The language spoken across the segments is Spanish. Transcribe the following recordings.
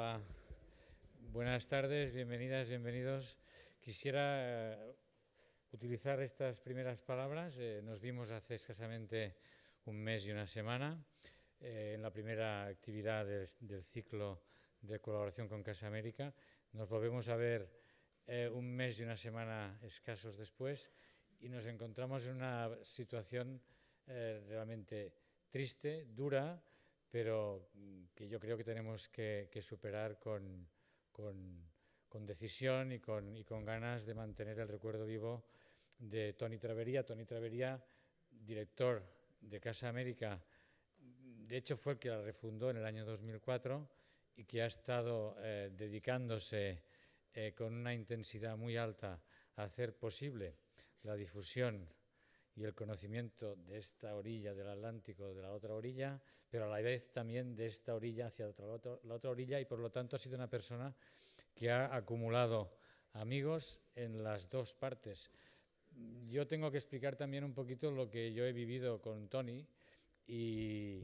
Hola, buenas tardes, bienvenidas, bienvenidos. Quisiera utilizar estas primeras palabras. Nos vimos hace escasamente un mes y una semana en la primera actividad del ciclo de colaboración con Casa América. Nos volvemos a ver un mes y una semana escasos después y nos encontramos en una situación realmente triste, dura, pero que yo creo que tenemos que superar con decisión y con ganas de mantener el recuerdo vivo de Toni Travería. Toni Travería, director de Casa América, de hecho fue el que la refundó en el año 2004 y que ha estado dedicándose con una intensidad muy alta a hacer posible la difusión y el conocimiento de esta orilla del Atlántico, de la otra orilla, pero a la vez también de esta orilla hacia la otra orilla, y por lo tanto ha sido una persona que ha acumulado amigos en las dos partes. Yo tengo que explicar también un poquito lo que yo he vivido con Toni y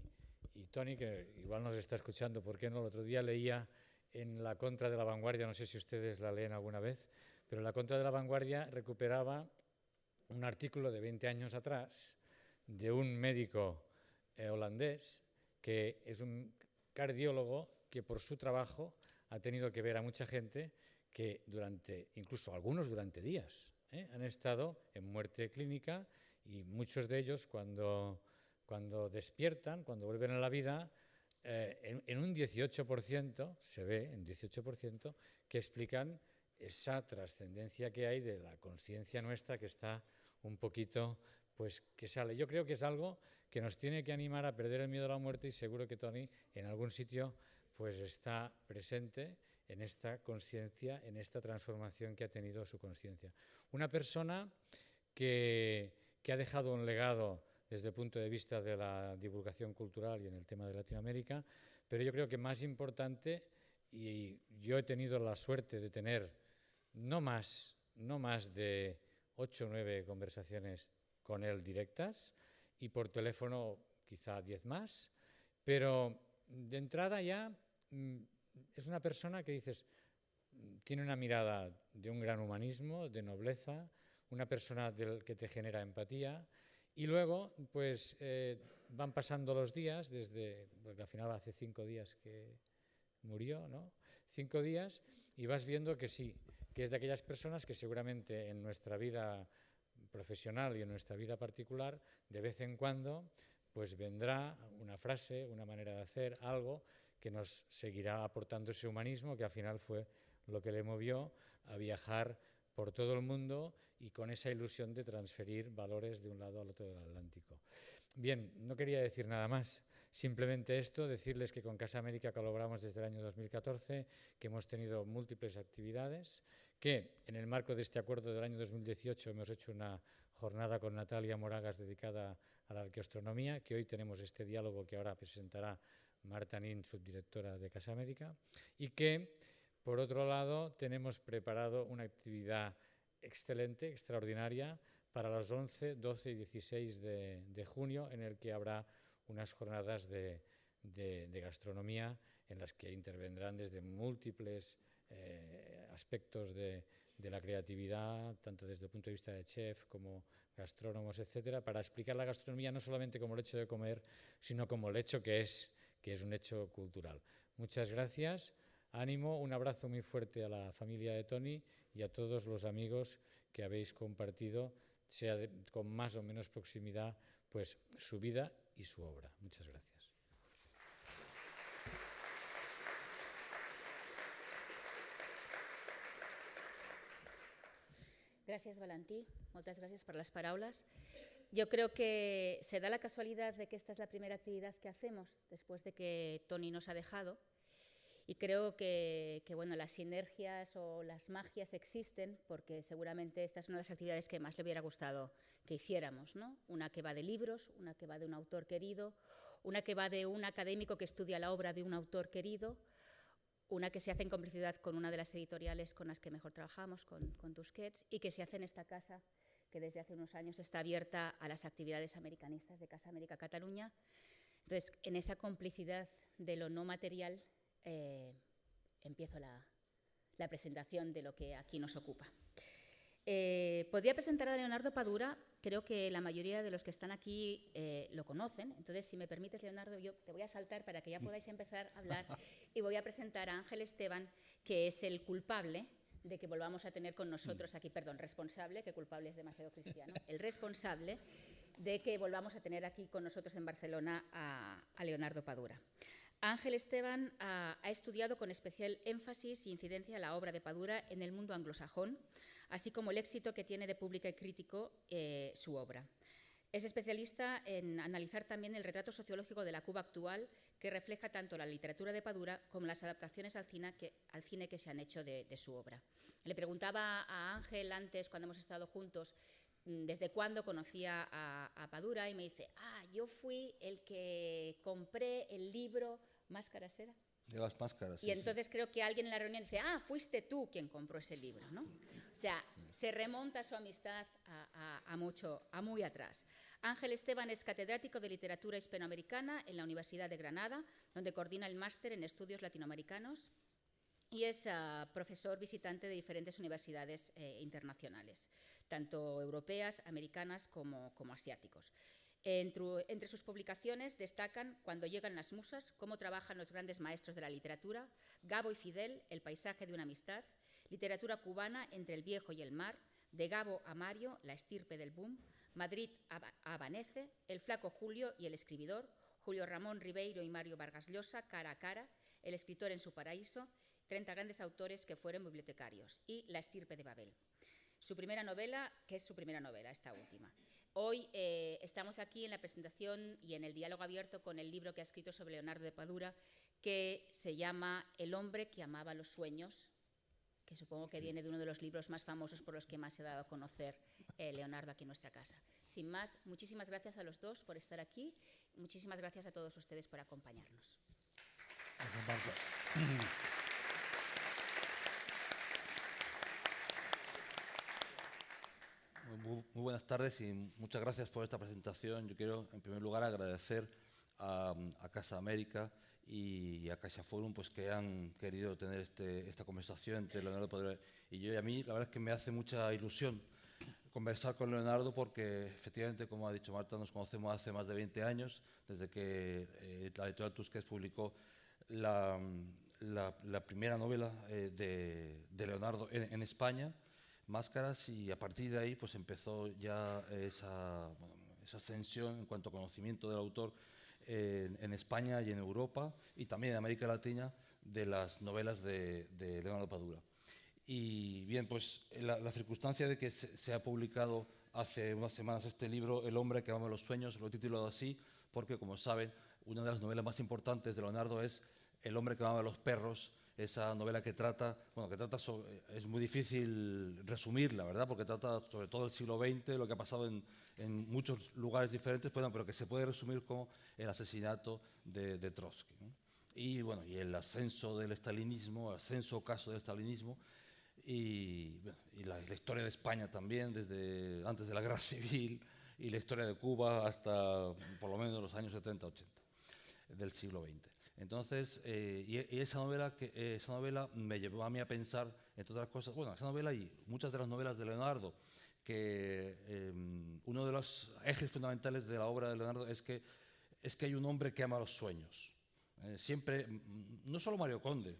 Toni, que igual nos está escuchando, ¿por qué no? El otro día leía en La Contra de la Vanguardia, no sé si ustedes la leen alguna vez, pero La Contra de la Vanguardia recuperaba un artículo de 20 años atrás de un médico holandés que es un cardiólogo que por su trabajo ha tenido que ver a mucha gente que incluso algunos durante días, han estado en muerte clínica, y muchos de ellos cuando despiertan, cuando vuelven a la vida, en un 18%, se ve en 18%, que explican esa trascendencia que hay de la conciencia nuestra que está un poquito, pues que sale. Yo creo que es algo que nos tiene que animar a perder el miedo a la muerte, y seguro que Toni en algún sitio pues está presente en esta conciencia, en esta transformación que ha tenido su conciencia. Una persona que ha dejado un legado desde el punto de vista de la divulgación cultural y en el tema de Latinoamérica, pero yo creo que más importante, y yo he tenido la suerte de tener no más de 8 o 9 conversaciones con él directas, y por teléfono quizá 10 más, pero de entrada ya es una persona que dices, tiene una mirada de un gran humanismo, de nobleza, una persona que te genera empatía, y luego pues van pasando los días, porque al final hace 5 días que murió, ¿no? 5 días, y vas viendo que sí, que es de aquellas personas que seguramente en nuestra vida profesional y en nuestra vida particular, de vez en cuando, pues vendrá una frase, una manera de hacer, algo que nos seguirá aportando ese humanismo que al final fue lo que le movió a viajar por todo el mundo y con esa ilusión de transferir valores de un lado al otro del Atlántico. Bien, no quería decir nada más, simplemente esto, decirles que con Casa América colaboramos desde el año 2014, que hemos tenido múltiples actividades, que en el marco de este acuerdo del año 2018 hemos hecho una jornada con Natalia Moragas dedicada a la arqueoastronomía, que hoy tenemos este diálogo que ahora presentará Marta Nin, subdirectora de Casa América, y que, por otro lado, tenemos preparado una actividad excelente, extraordinaria, para los 11, 12 y 16 de junio, en el que habrá unas jornadas de gastronomía en las que intervendrán desde múltiples aspectos de la creatividad, tanto desde el punto de vista de chef como gastrónomos, etcétera, para explicar la gastronomía no solamente como el hecho de comer, sino como el hecho que es un hecho cultural. Muchas gracias, ánimo, un abrazo muy fuerte a la familia de Toni y a todos los amigos que habéis compartido, sea con más o menos proximidad, pues su vida y su obra. Muchas gracias. Gràcies, Valentí. Moltes gràcies per les paraules. Yo creo que se da la casualidad de que esta es la primera actividad que hacemos después de que Toni nos ha dejado, y creo que bueno, las sinergias o las magias existen, porque seguramente esta es una de las actividades que más le hubiera gustado que hiciéramos, ¿no? Una que va de libros, una que va de un autor querido, una que va de un académico que estudia la obra de un autor querido, una que se hace en complicidad con una de las editoriales con las que mejor trabajamos, con Tusquets, y que se hace en esta casa, que desde hace unos años está abierta a las actividades americanistas de Casa América Cataluña. Entonces, en esa complicidad de lo no material empiezo la presentación de lo que aquí nos ocupa. Podría presentar a Leonardo Padura. Creo que la mayoría de los que están aquí lo conocen. Entonces, si me permites, Leonardo, yo te voy a saltar para que ya podáis empezar a hablar y voy a presentar a Ángel Esteban, que es el culpable de que volvamos a tener con nosotros aquí, perdón, responsable, que culpable es demasiado cristiano, el responsable de que volvamos a tener aquí con nosotros en Barcelona a Leonardo Padura. Ángel Esteban ha estudiado con especial énfasis e incidencia la obra de Padura en el mundo anglosajón, así como el éxito que tiene de público y crítico su obra. Es especialista en analizar también el retrato sociológico de la Cuba actual, que refleja tanto la literatura de Padura como las adaptaciones al cine que se han hecho de su obra. Le preguntaba a Ángel antes, cuando hemos estado juntos, desde cuándo conocía a Padura, y me dice, yo fui el que compré el libro ¿Máscaras era? De las máscaras. Y entonces creo que alguien en la reunión dice, fuiste tú quien compró ese libro, ¿no? O sea, se remonta su amistad a muy atrás. Ángel Esteban es catedrático de literatura hispanoamericana en la Universidad de Granada, donde coordina el máster en estudios latinoamericanos, y es profesor visitante de diferentes universidades internacionales, tanto europeas, americanas como asiáticos. Entre sus publicaciones destacan Cuando llegan las musas, cómo trabajan los grandes maestros de la literatura, Gabo y Fidel, el paisaje de una amistad, literatura cubana entre el viejo y el mar, de Gabo a Mario, la estirpe del boom, Madrid a Vanece, El flaco Julio y el escribidor, Julio Ramón Ribeiro y Mario Vargas Llosa, Cara a cara, El escritor en su paraíso, 30 grandes autores que fueron bibliotecarios, y La estirpe de Babel. Su primera novela, que es su primera novela, esta última. Hoy estamos aquí en la presentación y en el diálogo abierto con el libro que ha escrito sobre Leonardo de Padura, que se llama El hombre que amaba los sueños, que supongo que viene de uno de los libros más famosos por los que más se ha dado a conocer Leonardo aquí en nuestra casa. Sin más, muchísimas gracias a los dos por estar aquí. Muchísimas gracias a todos ustedes por acompañarnos. Muy buenas tardes y muchas gracias por esta presentación. Yo quiero, en primer lugar, agradecer a Casa América y a CaixaForum, pues, que han querido tener esta conversación entre Leonardo Padura y yo. Y a mí, la verdad es que me hace mucha ilusión conversar con Leonardo porque, efectivamente, como ha dicho Marta, nos conocemos hace más de 20 años, desde que la editorial Tusquets publicó la primera novela de Leonardo en España, Máscaras, y a partir de ahí pues empezó ya esa ascensión en cuanto a conocimiento del autor en España y en Europa y también en América Latina de las novelas de Leonardo Padura. Y bien, pues la circunstancia de que se ha publicado hace unas semanas este libro, El hombre que ama los sueños, lo he titulado así porque, como saben, una de las novelas más importantes de Leonardo es El hombre que ama los perros, esa novela que trata sobre, es muy difícil resumirla, ¿verdad? Porque trata sobre todo el siglo XX, lo que ha pasado en muchos lugares diferentes, pero que se puede resumir como el asesinato de Trotsky, ¿no? Y bueno, y el ascenso del estalinismo, ascenso ocaso del estalinismo, y la historia de España también, desde antes de la Guerra Civil, y la historia de Cuba hasta por lo menos los años 70-80 del siglo XX. Entonces, esa novela me llevó a mí a pensar, entre otras cosas, bueno, esa novela y muchas de las novelas de Leonardo, que uno de los ejes fundamentales de la obra de Leonardo es que hay un hombre que ama los sueños. Siempre, no solo Mario Conde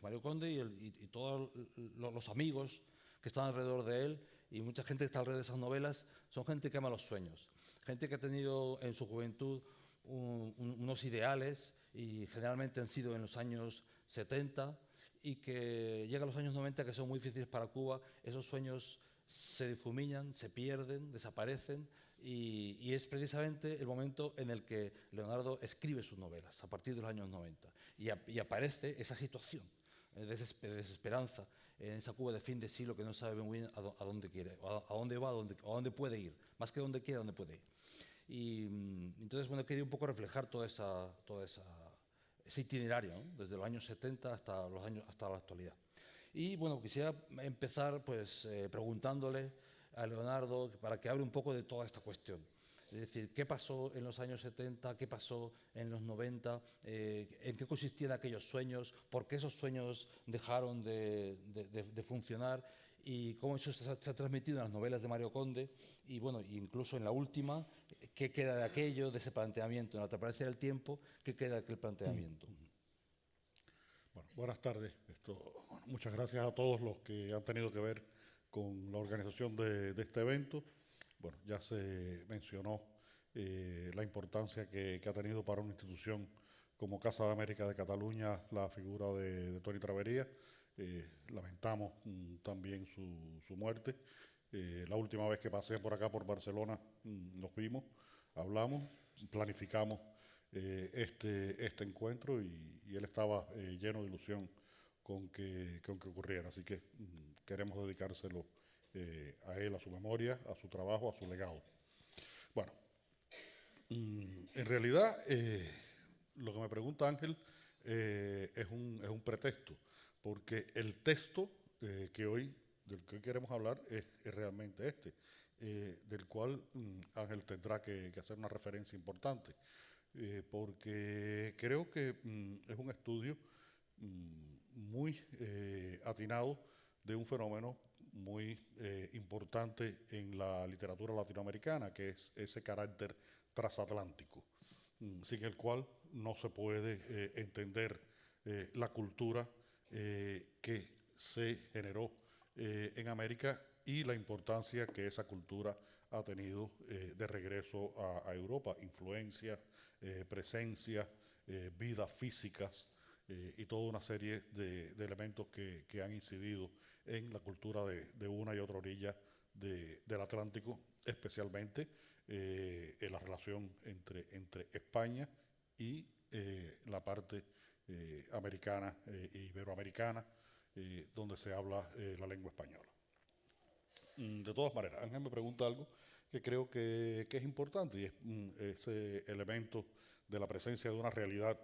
y todos los amigos que están alrededor de él y mucha gente que está alrededor de esas novelas, son gente que ama los sueños, gente que ha tenido en su juventud unos ideales, y generalmente han sido en los años 70, y que llegan los años 90, que son muy difíciles para Cuba. Esos sueños se difuminan, se pierden, desaparecen, y es precisamente el momento en el que Leonardo escribe sus novelas, a partir de los años 90, y aparece esa situación de desesperanza en esa Cuba de fin de siglo que no sabe muy bien a dónde quiere, a dónde va, a dónde puede ir, más que dónde quiere, a dónde puede ir. Y entonces, bueno, quería un poco reflejar todo ese itinerario, ¿no? Desde los años 70 hasta la actualidad. Y bueno, quisiera empezar pues preguntándole a Leonardo para que hable un poco de toda esta cuestión. Es decir, ¿qué pasó en los años 70? ¿Qué pasó en los 90? ¿En qué consistían aquellos sueños? ¿Por qué esos sueños dejaron de funcionar? Y cómo eso se ha transmitido en las novelas de Mario Conde, y bueno, incluso en la última, ¿qué queda de aquello, de ese planteamiento? En la transparencia del tiempo, ¿qué queda de aquel planteamiento? Bueno, buenas tardes. Muchas gracias a todos los que han tenido que ver con la organización de este evento. Bueno, ya se mencionó la importancia que ha tenido para una institución como Casa de América de Cataluña la figura de Toni Travería. Lamentamos también su muerte. La última vez que pasé por acá, por Barcelona, nos vimos, hablamos, planificamos este encuentro y él estaba lleno de ilusión con que ocurriera. Así que queremos dedicárselo a él, a su memoria, a su trabajo, a su legado. Bueno, en realidad lo que me pregunta Ángel es un pretexto, porque el texto del que hoy queremos hablar es realmente este, del cual Ángel tendrá que hacer una referencia importante, porque creo que es un estudio muy atinado de un fenómeno muy importante en la literatura latinoamericana, que es ese carácter transatlántico, sin el cual no se puede entender la cultura que se generó en América y la importancia que esa cultura ha tenido de regreso a Europa, influencia, presencia, vidas físicas y toda una serie de elementos que han incidido en la cultura de una y otra orilla del Atlántico, especialmente en la relación entre España y la parte americana e iberoamericana, donde se habla la lengua española. De todas maneras, Ángel me pregunta algo que creo que es importante, y es ese elemento de la presencia de una realidad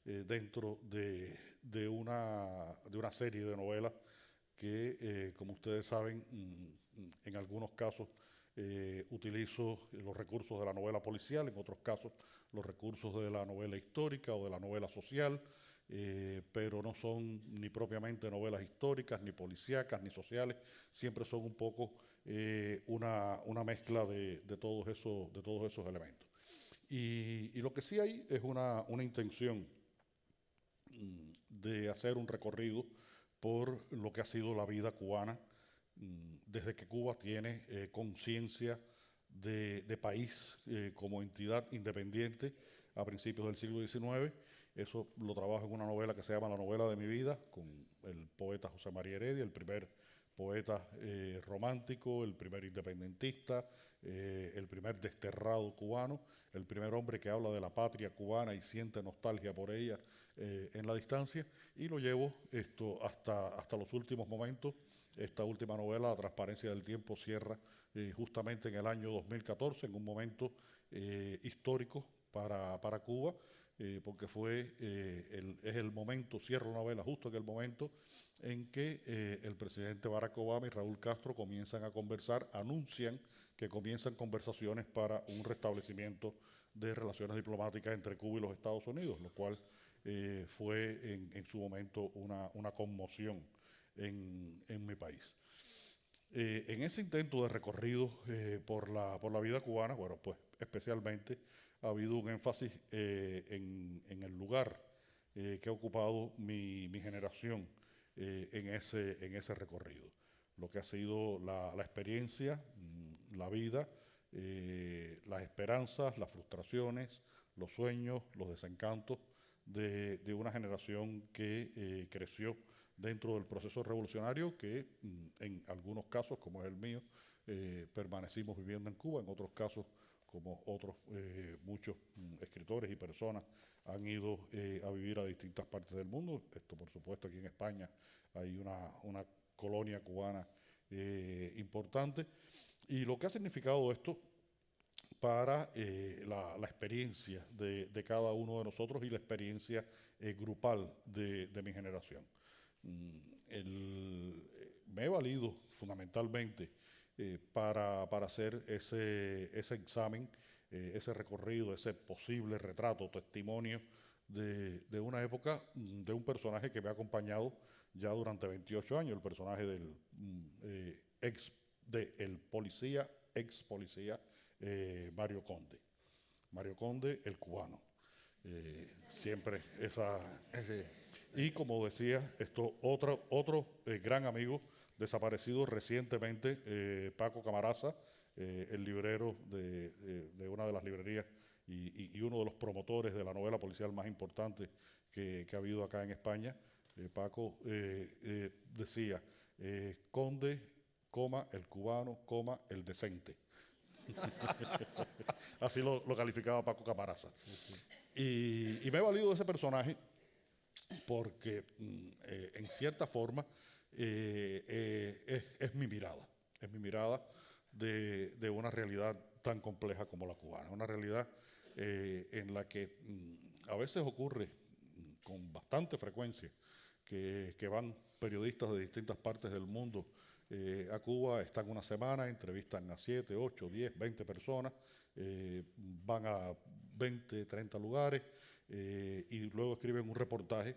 dentro de una serie de novelas que, como ustedes saben, en algunos casos utilizo los recursos de la novela policial, en otros casos los recursos de la novela histórica o de la novela social, pero no son ni propiamente novelas históricas, ni policíacas, ni sociales, siempre son un poco una mezcla de todos esos elementos. Y lo que sí hay es una intención de hacer un recorrido por lo que ha sido la vida cubana desde que Cuba tiene conciencia de país como entidad independiente a principios del siglo XIX. Eso lo trabajo en una novela que se llama La novela de mi vida, con el poeta José María Heredia, el primer poeta romántico, el primer independentista, el primer desterrado cubano, el primer hombre que habla de la patria cubana y siente nostalgia por ella en la distancia, y lo llevo hasta los últimos momentos. Esta última novela, La transparencia del tiempo, cierra justamente en el año 2014, en un momento histórico para Cuba, porque es el momento, cierra la novela justo en el momento en que el presidente Barack Obama y Raúl Castro comienzan a conversar, anuncian que comienzan conversaciones para un restablecimiento de relaciones diplomáticas entre Cuba y los Estados Unidos, lo cual fue en su momento una conmoción en mi país. En ese intento de recorrido por la vida cubana, bueno, pues especialmente ha habido un énfasis en el lugar que ha ocupado mi generación en ese recorrido. Lo que ha sido la experiencia, la vida, las esperanzas, las frustraciones, los sueños, los desencantos de una generación que creció dentro del proceso revolucionario, que en algunos casos, como es el mío, permanecimos viviendo en Cuba, en otros casos, como otros muchos escritores y personas han ido a vivir a distintas partes del mundo. Esto, por supuesto, aquí en España hay una colonia cubana importante. Y lo que ha significado esto para la experiencia de cada uno de nosotros y la experiencia grupal de mi generación. Me he valido fundamentalmente para hacer ese examen ese recorrido, ese posible retrato, testimonio de una época, de un personaje que me ha acompañado ya durante 28 años, el personaje del ex policía Mario Conde. Mario Conde, el cubano. Siempre esa... Y como decía, otro gran amigo desaparecido recientemente, Paco Camaraza, el librero de una de las librerías y uno de los promotores de la novela policial más importante que ha habido acá en España. Paco decía, Conde, coma, el cubano, coma, el decente. Así lo calificaba Paco Camaraza. Y me he valido de ese personaje porque, en cierta forma, es mi mirada. Es mi mirada de una realidad tan compleja como la cubana. Una realidad en la que a veces ocurre con bastante frecuencia que van periodistas de distintas partes del mundo a Cuba, están una semana, entrevistan a 7, 8, 10, 20 personas, van a 20, 30 lugares y luego escriben un reportaje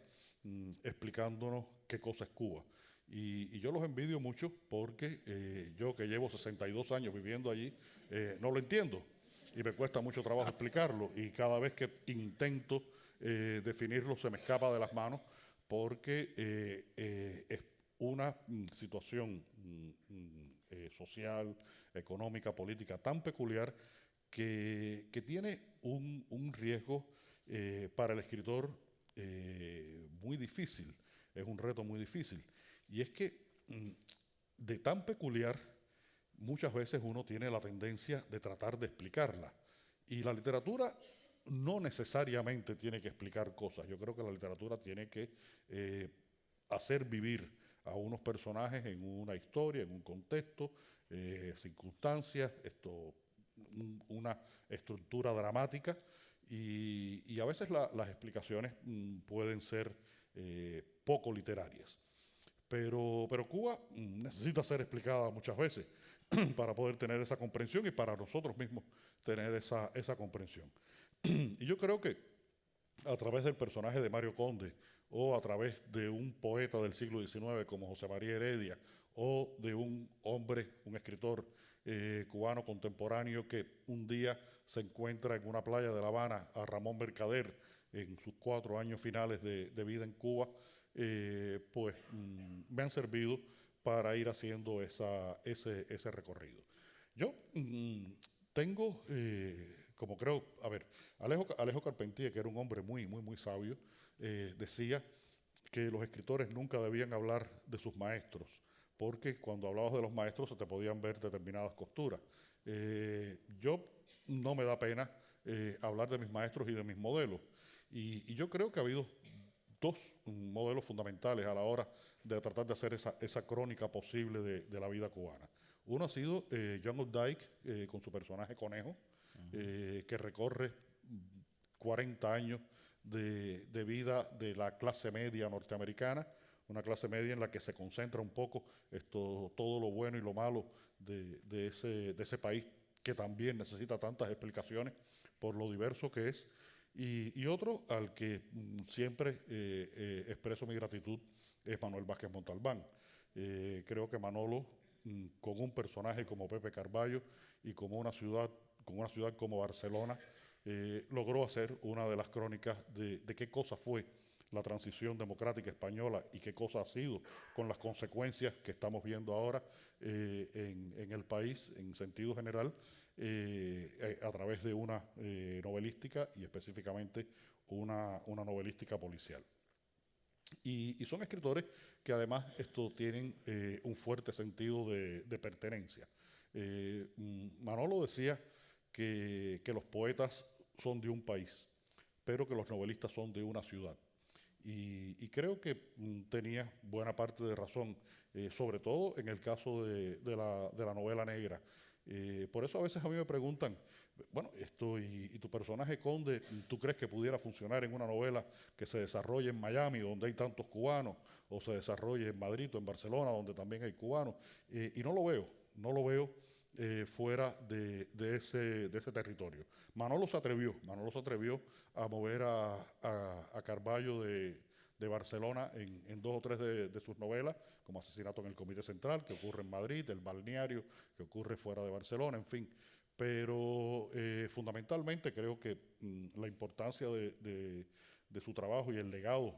explicándonos qué cosa es Cuba. Y yo los envidio mucho porque yo, que llevo 62 años viviendo allí, no lo entiendo y me cuesta mucho trabajo explicarlo, y cada vez que intento definirlo se me escapa de las manos porque es una situación social, económica, política tan peculiar que tiene un riesgo para el escritor muy difícil, es un reto muy difícil. Y es que de tan peculiar, muchas veces uno tiene la tendencia de tratar de explicarla. Y la literatura no necesariamente tiene que explicar cosas. Yo creo que la literatura tiene que hacer vivir a unos personajes en una historia, en un contexto, circunstancias, una estructura dramática. Y a veces las explicaciones pueden ser poco literarias. Pero Cuba necesita ser explicada muchas veces para poder tener esa comprensión y para nosotros mismos tener esa comprensión. Y yo creo que a través del personaje de Mario Conde, o a través de un poeta del siglo XIX como José María Heredia, o de un hombre, un escritor cubano contemporáneo que un día se encuentra en una playa de La Habana a Ramón Mercader en sus 4 años finales de vida en Cuba, pues me han servido para ir haciendo ese recorrido. Yo tengo, como creo, a ver, Alejo Carpentier, que era un hombre muy sabio, decía que los escritores nunca debían hablar de sus maestros, porque cuando hablabas de los maestros se te podían ver determinadas costuras. Yo no me da pena hablar de mis maestros y de mis modelos, y yo creo que ha habido 2 modelos fundamentales a la hora de tratar de hacer esa crónica posible de la vida cubana. Uno ha sido John Updike, con su personaje Conejo, que recorre 40 años de vida de la clase media norteamericana, una clase media en la que se concentra un poco todo lo bueno y lo malo de ese país que también necesita tantas explicaciones por lo diverso que es. Y otro al que siempre expreso mi gratitud es Manuel Vázquez Montalbán. Creo que Manolo, con un personaje como Pepe Carballo y como una ciudad como Barcelona, logró hacer una de las crónicas de qué cosa fue la transición democrática española y qué cosa ha sido, con las consecuencias que estamos viendo ahora en el país en sentido general, a través de una novelística y específicamente una novelística policial. Y son escritores que además tienen un fuerte sentido de pertenencia. Manolo decía que los poetas son de un país, pero que los novelistas son de una ciudad. Y creo que tenía buena parte de razón, sobre todo en el caso de la novela negra. Por eso a veces a mí me preguntan, bueno, y tu personaje Conde, ¿tú crees que pudiera funcionar en una novela que se desarrolle en Miami, donde hay tantos cubanos, o se desarrolle en Madrid o en Barcelona, donde también hay cubanos? Y no lo veo fuera de ese territorio. Manolo se atrevió a mover a Carballo de Barcelona en 2 o 3 de sus novelas, como Asesinato en el Comité Central, que ocurre en Madrid, El Balneario, que ocurre fuera de Barcelona, en fin. Pero fundamentalmente creo que la importancia de su trabajo y el legado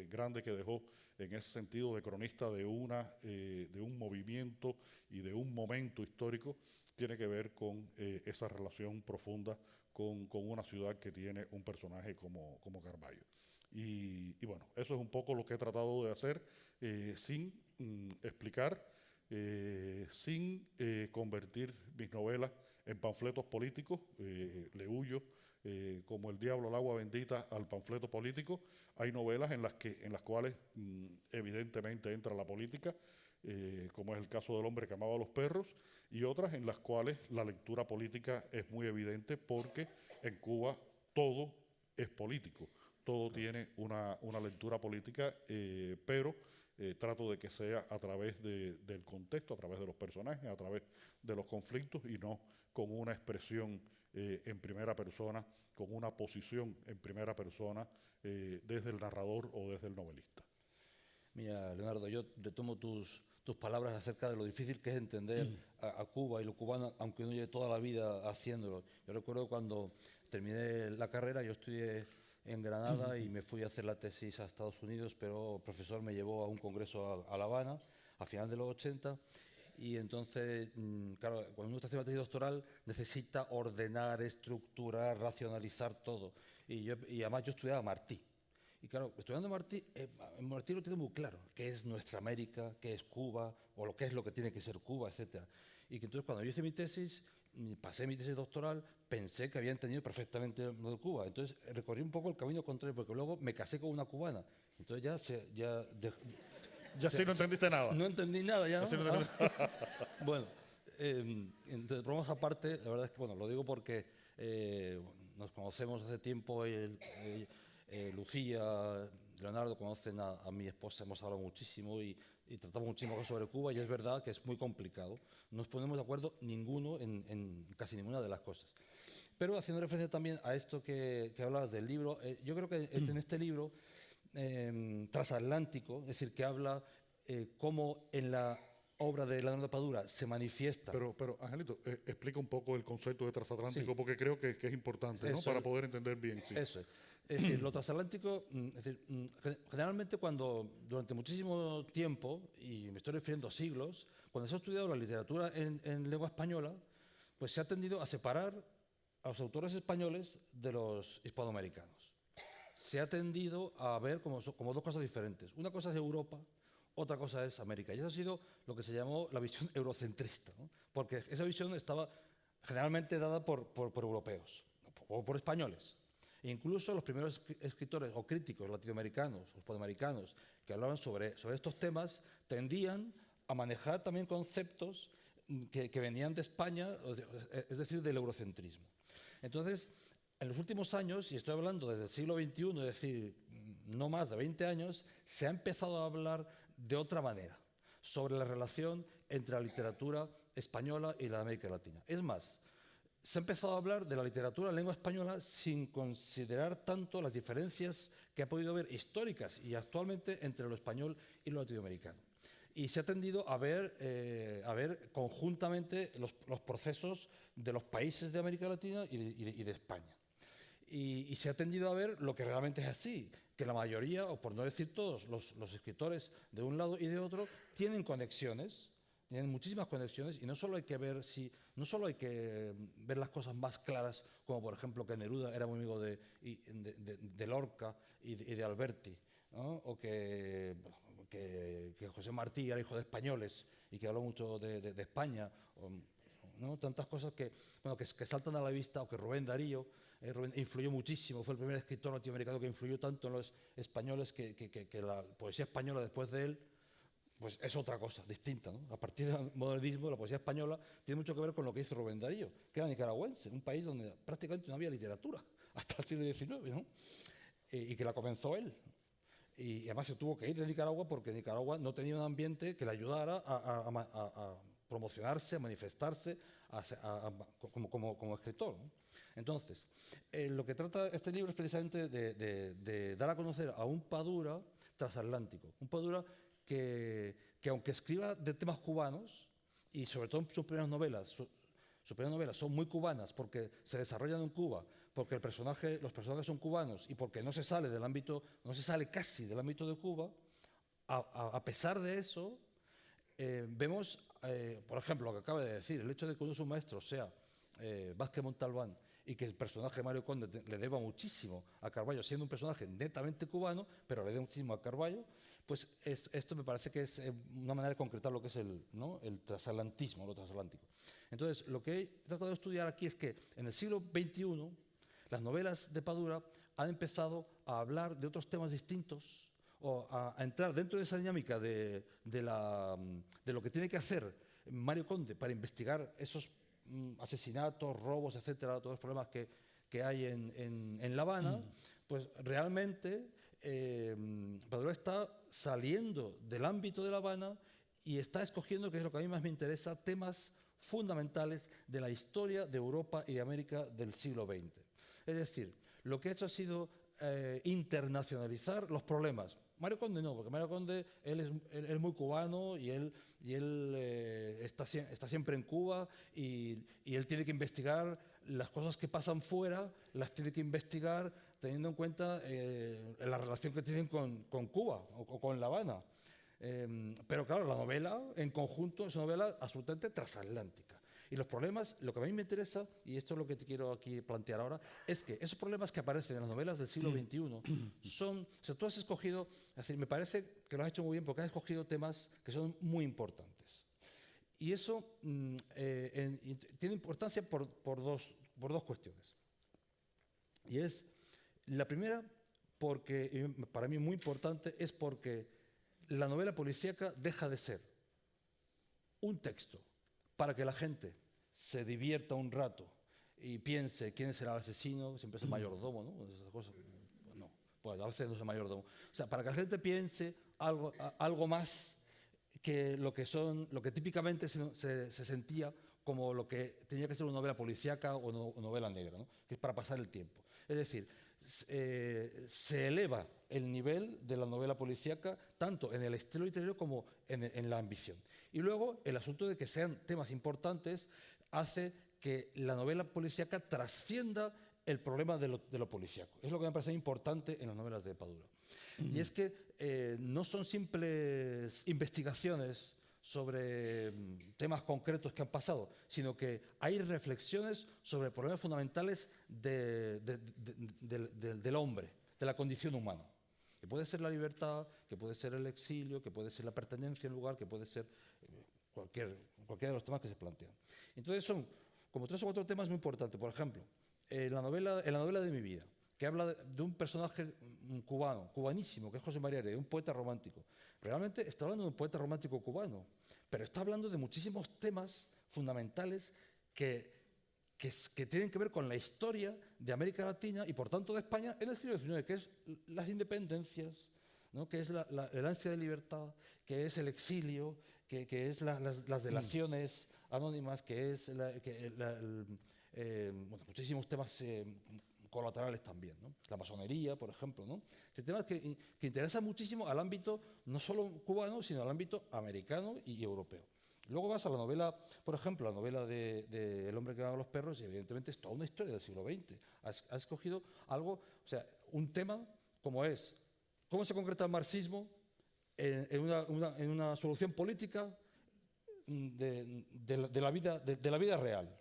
grande que dejó en ese sentido de cronista de un movimiento y de un momento histórico tiene que ver con esa relación profunda con una ciudad que tiene un personaje como Carballo. Y bueno, eso es un poco lo que he tratado de hacer sin explicar, sin convertir mis novelas en panfletos políticos. Le huyo como el diablo al agua bendita al panfleto político. Hay novelas en las cuales evidentemente entra la política, como es el caso del hombre que amaba a los perros, y otras en las cuales la lectura política es muy evidente porque en Cuba todo es político, todo tiene una lectura política, pero trato de que sea a través del contexto, a través de los personajes, a través de los conflictos y no con una expresión en primera persona, con una posición en primera persona desde el narrador o desde el novelista. Mira, Leonardo, yo retomo tus palabras acerca de lo difícil que es entender a Cuba y lo cubano, aunque uno lleve toda la vida haciéndolo. Yo recuerdo cuando terminé la carrera, yo estudié en Granada y me fui a hacer la tesis a Estados Unidos, pero el profesor me llevó a un congreso a La Habana a final de los 80. Y entonces, claro, cuando uno está haciendo una tesis doctoral necesita ordenar, estructurar, racionalizar todo. Y además yo estudiaba Martí. Y claro, estudiando Martí, Martí lo tiene muy claro, qué es nuestra América, qué es Cuba, o lo que es lo que tiene que ser Cuba, etc. Y que entonces cuando yo hice mi tesis, pasé mi tesis doctoral, pensé que había entendido perfectamente lo de Cuba. Entonces recorrí un poco el camino contrario, porque luego me casé con una cubana. Entonces Ya sí no entendiste nada. No entendí nada ya. Sí no entendí nada. Bueno, entonces, bromas aparte, la verdad es que, bueno, lo digo porque nos conocemos hace tiempo, Lucía, Leonardo conocen a mi esposa, hemos hablado muchísimo y tratamos muchísimo sobre Cuba y es verdad que es muy complicado. No nos ponemos de acuerdo ninguno en casi ninguna de las cosas. Pero haciendo referencia también a esto que hablabas del libro, yo creo que en este libro transatlántico, es decir, que habla cómo en la obra de Leonardo Padura se manifiesta. Pero Angelito, explica un poco el concepto de transatlántico, sí, porque creo que es importante, ¿no? Para poder entender bien. Sí. Eso es. Es decir, lo transatlántico, es decir, generalmente durante muchísimo tiempo, y me estoy refiriendo a siglos, cuando se ha estudiado la literatura en lengua española, pues se ha tendido a separar a los autores españoles de los hispanoamericanos. Se ha tendido a ver como 2 cosas diferentes. Una cosa es Europa, otra cosa es América. Y eso ha sido lo que se llamó la visión eurocentrista, ¿no? Porque esa visión estaba generalmente dada por europeos o por españoles. E incluso los primeros escritores o críticos latinoamericanos o hispanoamericanos que hablaban sobre estos temas tendían a manejar también conceptos que venían de España, es decir, del eurocentrismo. Entonces, en los últimos años, y estoy hablando desde el siglo XXI, es decir, no más de 20 años, se ha empezado a hablar de otra manera sobre la relación entre la literatura española y la de América Latina. Es más, se ha empezado a hablar de la literatura en lengua española sin considerar tanto las diferencias que ha podido haber históricas y actualmente entre lo español y lo latinoamericano. Y se ha tendido a ver conjuntamente los procesos de los países de América Latina y de España. Y se ha tendido a ver lo que realmente es así, que la mayoría, o por no decir todos, los escritores de un lado y de otro tienen conexiones, tienen muchísimas conexiones, y no solo hay que ver las cosas más claras, como por ejemplo que Neruda era muy amigo de Lorca y de Alberti, ¿no? O que José Martí era hijo de españoles y que habló mucho de España, ¿no? Tantas cosas que saltan a la vista, o que Rubén Darío influyó muchísimo, fue el primer escritor latinoamericano que influyó tanto en los españoles que la poesía española después de él pues es otra cosa, distinta, ¿no? A partir del modernismo, la poesía española tiene mucho que ver con lo que hizo Rubén Darío, que era nicaragüense, un país donde prácticamente no había literatura hasta el siglo XIX, ¿no? Y que la comenzó él. Y además se tuvo que ir de Nicaragua porque Nicaragua no tenía un ambiente que le ayudara promocionarse, a manifestarse como escritor, ¿no? Entonces, lo que trata este libro es precisamente de dar a conocer a un Padura transatlántico, un Padura que aunque escriba de temas cubanos, y sobre todo en sus primeras novelas, sus primeras novelas son muy cubanas porque se desarrollan en Cuba, porque los personajes son cubanos y porque no se sale casi del ámbito de Cuba, a pesar de eso, vemos, por ejemplo, lo que acaba de decir, el hecho de que uno de sus maestros sea Vázquez Montalbán y que el personaje de Mario Conde le deba muchísimo a Carballo, siendo un personaje netamente cubano, pero le debe muchísimo a Carballo, pues esto me parece que es una manera de concretar lo que es el transatlantismo, lo transatlántico. Entonces, lo que he tratado de estudiar aquí es que en el siglo XXI las novelas de Padura han empezado a hablar de otros temas distintos o a entrar dentro de esa dinámica de lo que tiene que hacer Mario Conde para investigar esos asesinatos, robos, etcétera, todos los problemas que hay en La Habana, pues realmente Padura está saliendo del ámbito de La Habana y está escogiendo, que es lo que a mí más me interesa, temas fundamentales de la historia de Europa y de América del siglo XX. Es decir, lo que ha hecho ha sido internacionalizar los problemas. Mario Conde no, porque Mario Conde él es muy cubano y él está siempre en Cuba y él tiene que investigar las cosas que pasan fuera, las tiene que investigar teniendo en cuenta la relación que tienen con Cuba o con La Habana. Pero claro, la novela en conjunto es una novela absolutamente transatlántica. Y los problemas, lo que a mí me interesa, y esto es lo que te quiero aquí plantear ahora, es que esos problemas que aparecen en las novelas del siglo XXI son, o sea, tú has escogido, es decir, me parece que lo has hecho muy bien porque has escogido temas que son muy importantes. Y eso tiene importancia por dos cuestiones. Y es, la primera, porque para mí muy importante, es porque la novela policíaca deja de ser un texto para que la gente se divierta un rato y piense quién será el asesino, siempre es el mayordomo, ¿no? Esas cosas, no, pues a veces no es el mayordomo. O sea, para que la gente piense algo más que lo que típicamente se sentía como lo que tenía que ser una novela policíaca o novela negra, ¿no? Que es para pasar el tiempo. Es decir, se eleva el nivel de la novela policíaca tanto en el estilo literario como en la ambición. Y luego el asunto de que sean temas importantes hace que la novela policíaca trascienda el problema de lo policíaco. Es lo que me parece importante en las novelas de Padura. Y es que no son simples investigaciones sobre temas concretos que han pasado, sino que hay reflexiones sobre problemas fundamentales del hombre, de la condición humana. Que puede ser la libertad, que puede ser el exilio, que puede ser la pertenencia a un lugar, que puede ser cualquiera de los temas que se plantean. Entonces son como 3 o 4 temas muy importantes. Por ejemplo, en la novela de mi vida, que habla de un personaje cubano, cubanísimo, que es José María Heredia, un poeta romántico. Realmente está hablando de un poeta romántico cubano, pero está hablando de muchísimos temas fundamentales que tienen que ver con la historia de América Latina y por tanto de España en el siglo XIX, que es las independencias, ¿no? Que es el ansia de libertad, que es el exilio, que es las delaciones anónimas, que es muchísimos temas colaterales también, ¿no? La masonería, por ejemplo, ¿no? Temas que interesan muchísimo al ámbito no solo cubano, sino al ámbito americano y europeo. Luego vas a la novela, por ejemplo, la novela de El hombre que ama a los perros, y evidentemente es toda una historia del siglo XX. Has escogido algo, o sea, un tema como es cómo se concreta el marxismo en una solución política de la vida real.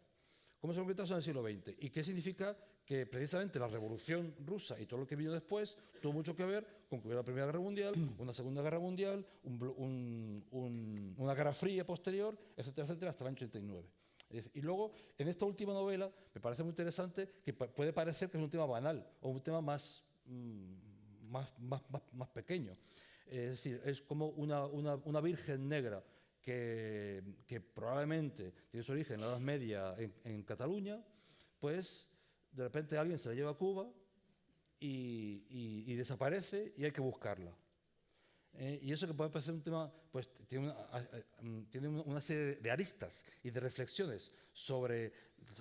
¿Cómo se concreta eso en el siglo XX? ¿Y qué significa que precisamente la Revolución Rusa y todo lo que vino después tuvo mucho que ver con que hubiera la Primera Guerra Mundial, una Segunda Guerra Mundial, una Guerra Fría posterior, etcétera, etcétera, hasta el año 89. Y luego, en esta última novela, me parece muy interesante que puede parecer que es un tema banal o un tema más pequeño. Es decir, es como una virgen negra que probablemente tiene su origen en la Edad Media en Cataluña, pues de repente alguien se la lleva a Cuba y desaparece y hay que buscarla. Y eso que puede parecer un tema, pues tiene una serie de aristas y de reflexiones sobre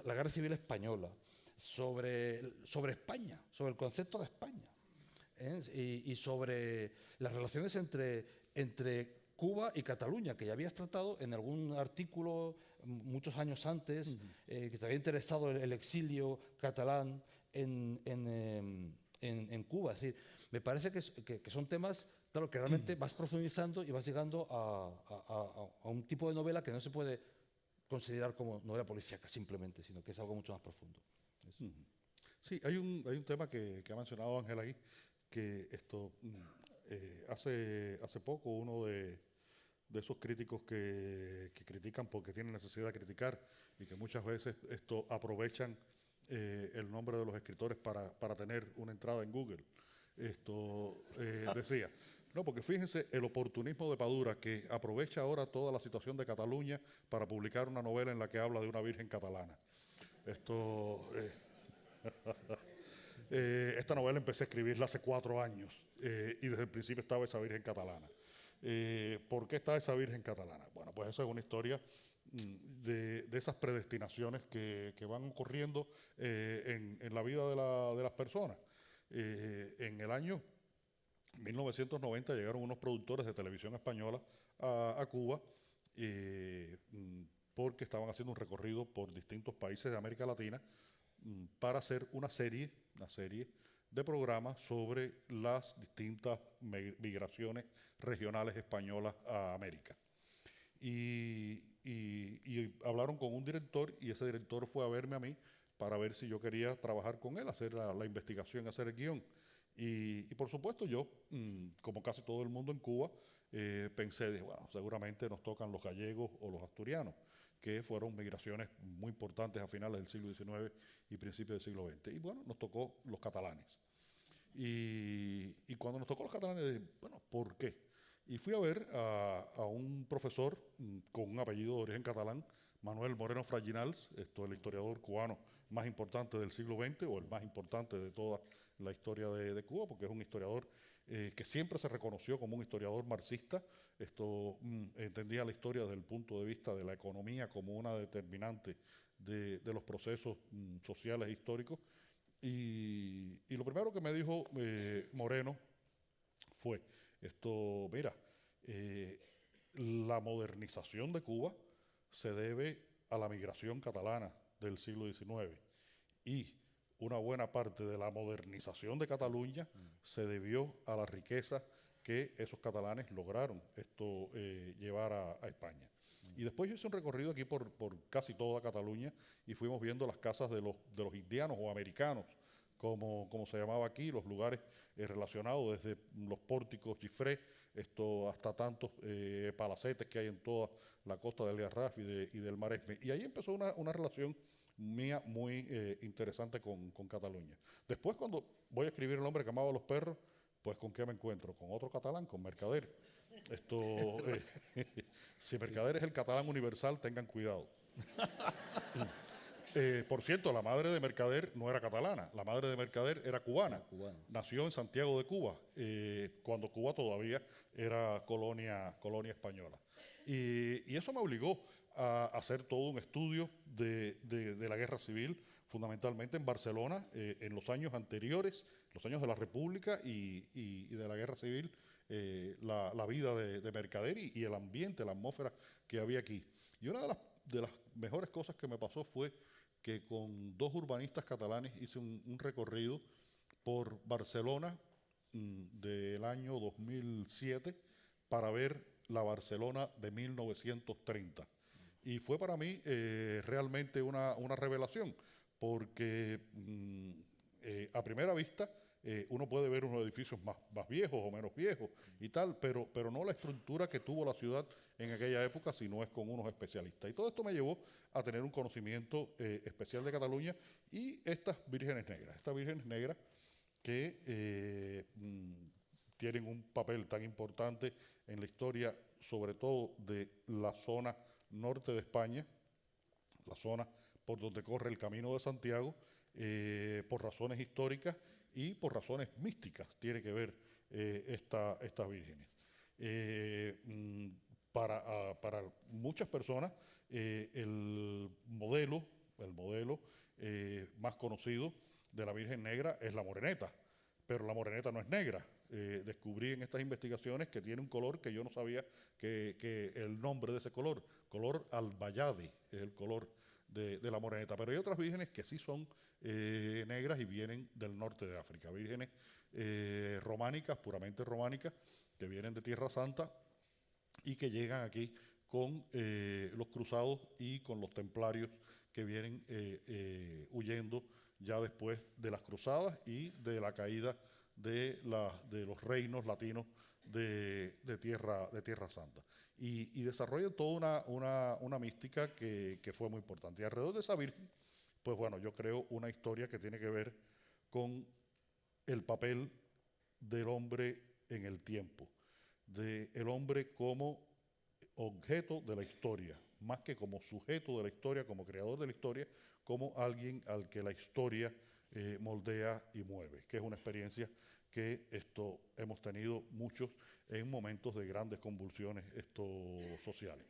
la Guerra Civil Española, sobre España, sobre el concepto de España, y sobre las relaciones entre Cuba y Cataluña, que ya habías tratado en algún artículo muchos años antes, que te había interesado el exilio catalán en Cuba. Es decir, me parece que son temas, claro, que realmente vas profundizando y vas llegando a un tipo de novela que no se puede considerar como novela policíaca simplemente, sino que es algo mucho más profundo. Sí, hay un tema que ha mencionado Ángel ahí, que hace poco uno de esos críticos que critican porque tienen necesidad de criticar y que muchas veces aprovechan el nombre de los escritores para tener una entrada en Google. Decía, no, porque fíjense el oportunismo de Padura, que aprovecha ahora toda la situación de Cataluña para publicar una novela en la que habla de una virgen catalana. Esta novela empecé a escribirla hace 4 años y desde el principio estaba esa virgen catalana. ¿Por qué está esa virgen catalana? Bueno, pues eso es una historia de esas predestinaciones que van ocurriendo en la vida de las personas. En el año 1990 llegaron unos productores de televisión española a Cuba porque estaban haciendo un recorrido por distintos países de América Latina para hacer una serie de programas sobre las distintas migraciones regionales españolas a América. Y hablaron con un director y ese director fue a verme a mí para ver si yo quería trabajar con él, hacer la investigación, hacer el guión. Y por supuesto yo, como casi todo el mundo en Cuba, pensé, dije, bueno, seguramente nos tocan los gallegos o los asturianos, que fueron migraciones muy importantes a finales del siglo XIX y principios del siglo XX. Y bueno, nos tocó los catalanes. Y cuando nos tocó los catalanes, dije, bueno, ¿por qué? Y fui a ver a un profesor con un apellido de origen catalán, Manuel Moreno Freginals, el historiador cubano más importante del siglo XX, o el más importante de toda la historia de Cuba, porque es un historiador que siempre se reconoció como un historiador marxista. Entendía la historia desde el punto de vista de la economía como una determinante de los procesos sociales e históricos. Y lo primero que me dijo Moreno fue, mira, la modernización de Cuba se debe a la migración catalana del siglo XIX y una buena parte de la modernización de Cataluña se debió a la riqueza que esos catalanes lograron llevar a España. Y después yo hice un recorrido aquí por casi toda Cataluña y fuimos viendo las casas de los indianos o americanos, como se llamaba aquí, los lugares relacionados desde los pórticos Gifré hasta tantos palacetes que hay en toda la costa del Garraf y del Maresme. Y ahí empezó una relación mía muy interesante con Cataluña. Después, cuando voy a escribir El hombre que amaba a los perros, pues ¿con qué me encuentro? Con otro catalán, con Mercader. Si Mercader es el catalán universal, tengan cuidado. Por cierto, la madre de Mercader no era catalana, la madre de Mercader era cubana. Nació en Santiago de Cuba, cuando Cuba todavía era colonia española. Y eso me obligó a hacer todo un estudio de la guerra civil, fundamentalmente en Barcelona, en los años anteriores, los años de la República y de la guerra civil, la vida de Mercader y el ambiente, la atmósfera que había aquí. Y una de las mejores cosas que me pasó fue que con 2 urbanistas catalanes hice un recorrido por Barcelona del año 2007 para ver la Barcelona de 1930. Y fue para mí realmente una revelación, porque a primera vista uno puede ver unos edificios más viejos o menos viejos y tal, pero no la estructura que tuvo la ciudad en aquella época, sino es con unos especialistas. Y todo esto me llevó a tener un conocimiento especial de Cataluña y estas vírgenes negras que tienen un papel tan importante en la historia, sobre todo de la zona norte de España, la zona por donde corre el Camino de Santiago, por razones históricas y por razones místicas tiene que ver estas vírgenes. Para muchas personas, el modelo más conocido de la Virgen Negra es la moreneta, pero la moreneta no es negra. Descubrí en estas investigaciones que tiene un color que yo no sabía que el nombre de ese color albayadi, es el color de la moreneta. Pero hay otras vírgenes que sí son negras y vienen del norte de África, vírgenes románicas, puramente románicas, que vienen de Tierra Santa y que llegan aquí con los cruzados y con los templarios que vienen huyendo ya después de las cruzadas y de la caída de los reinos latinos de Tierra Santa. Y desarrollan toda una mística que fue muy importante. Y alrededor de esa Virgen, pues bueno, yo creo una historia que tiene que ver con el papel del hombre en el tiempo, del hombre como objeto de la historia, más que como sujeto de la historia, como creador de la historia, como alguien al que la historia moldea y mueve, que es una experiencia que hemos tenido muchos en momentos de grandes convulsiones sociales.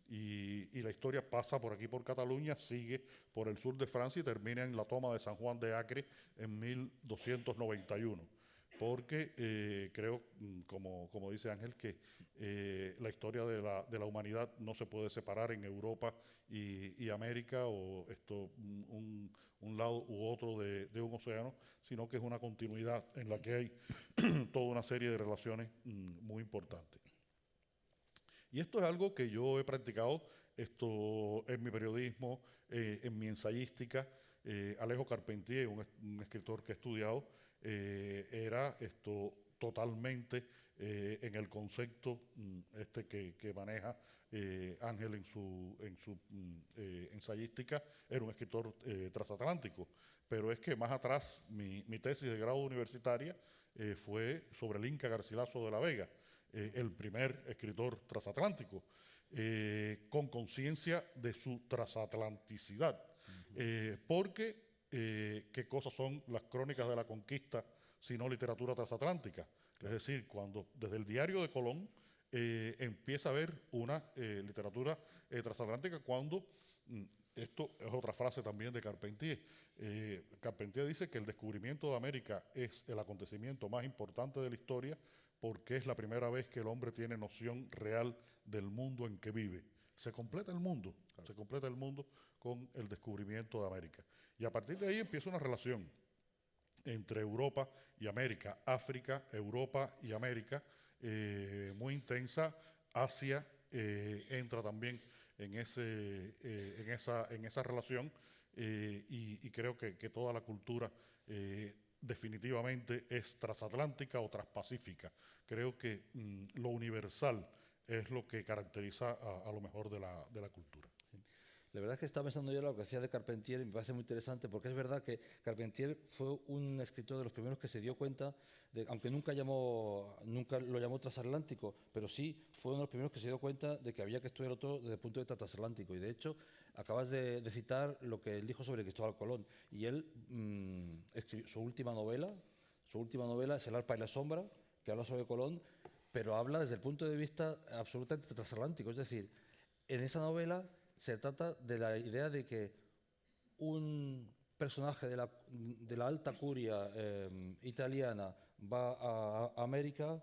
Y la historia pasa por aquí, por Cataluña, sigue por el sur de Francia y termina en la toma de San Juan de Acre en 1291. Porque creo, como dice Ángel, que la historia de la humanidad no se puede separar en Europa y América, o un lado u otro de un océano, sino que es una continuidad en la que hay toda una serie de relaciones muy importantes. Y esto es algo que yo he practicado en mi periodismo, en mi ensayística. Alejo Carpentier, un escritor que he estudiado, era totalmente en el concepto que maneja Ángel en su ensayística, era un escritor transatlántico. Pero es que más atrás, mi tesis de grado universitaria fue sobre el Inca Garcilaso de la Vega, el primer escritor transatlántico, con conciencia de su transatlanticidad. Porque qué cosas son las crónicas de la conquista, sino literatura transatlántica. Es decir, cuando desde el diario de Colón empieza a haber una literatura transatlántica, cuando, esto es otra frase también de Carpentier, Carpentier dice que el descubrimiento de América es el acontecimiento más importante de la historia porque es la primera vez que el hombre tiene noción real del mundo en que vive. Se completa el mundo, claro. Se completa el mundo con el descubrimiento de América. Y a partir de ahí empieza una relación entre Europa y América, África, Europa y América, muy intensa. Asia entra también en esa relación y creo que toda la cultura definitivamente es transatlántica o transpacífica. Creo que lo universal es lo que caracteriza a lo mejor de la cultura. La verdad es que estaba pensando yo en lo que decía de Carpentier y me parece muy interesante porque es verdad que Carpentier fue un escritor de los primeros que se dio cuenta, aunque nunca lo llamó transatlántico, pero sí fue uno de los primeros que se dio cuenta de que había que estudiar todo desde el punto de vista transatlántico. Y de hecho, acabas de citar lo que él dijo sobre Cristóbal Colón. Y él escribió su última novela es El arpa y la sombra, que habla sobre Colón, pero habla desde el punto de vista absolutamente transatlántico. Es decir, en esa novela se trata de la idea de que un personaje de la alta curia italiana va a América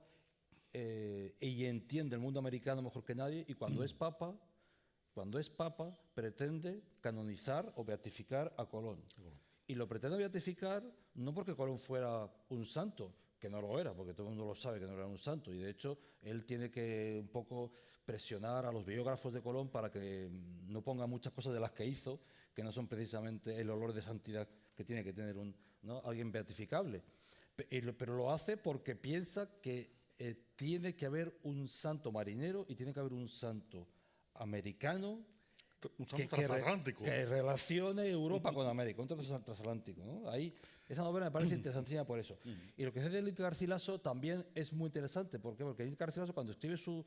y entiende el mundo americano mejor que nadie, y cuando es papa pretende canonizar o beatificar a Colón. Y lo pretende beatificar no porque Colón fuera un santo, que no lo era, porque todo el mundo lo sabe que no era un santo, y de hecho él tiene que un poco presionar a los biógrafos de Colón para que no pongan muchas cosas de las que hizo, que no son precisamente el olor de santidad que tiene que tener alguien beatificable. Pero lo hace porque piensa que tiene que haber un santo marinero y tiene que haber un santo americano, un santo transatlántico, que relacione Europa con América, un transatlántico, ¿no? Ahí, esa novela me parece interesantísima por eso. Y lo que dice de Inca Garcilaso también es muy interesante. ¿Por qué? Porque Inca Garcilaso, cuando escribe su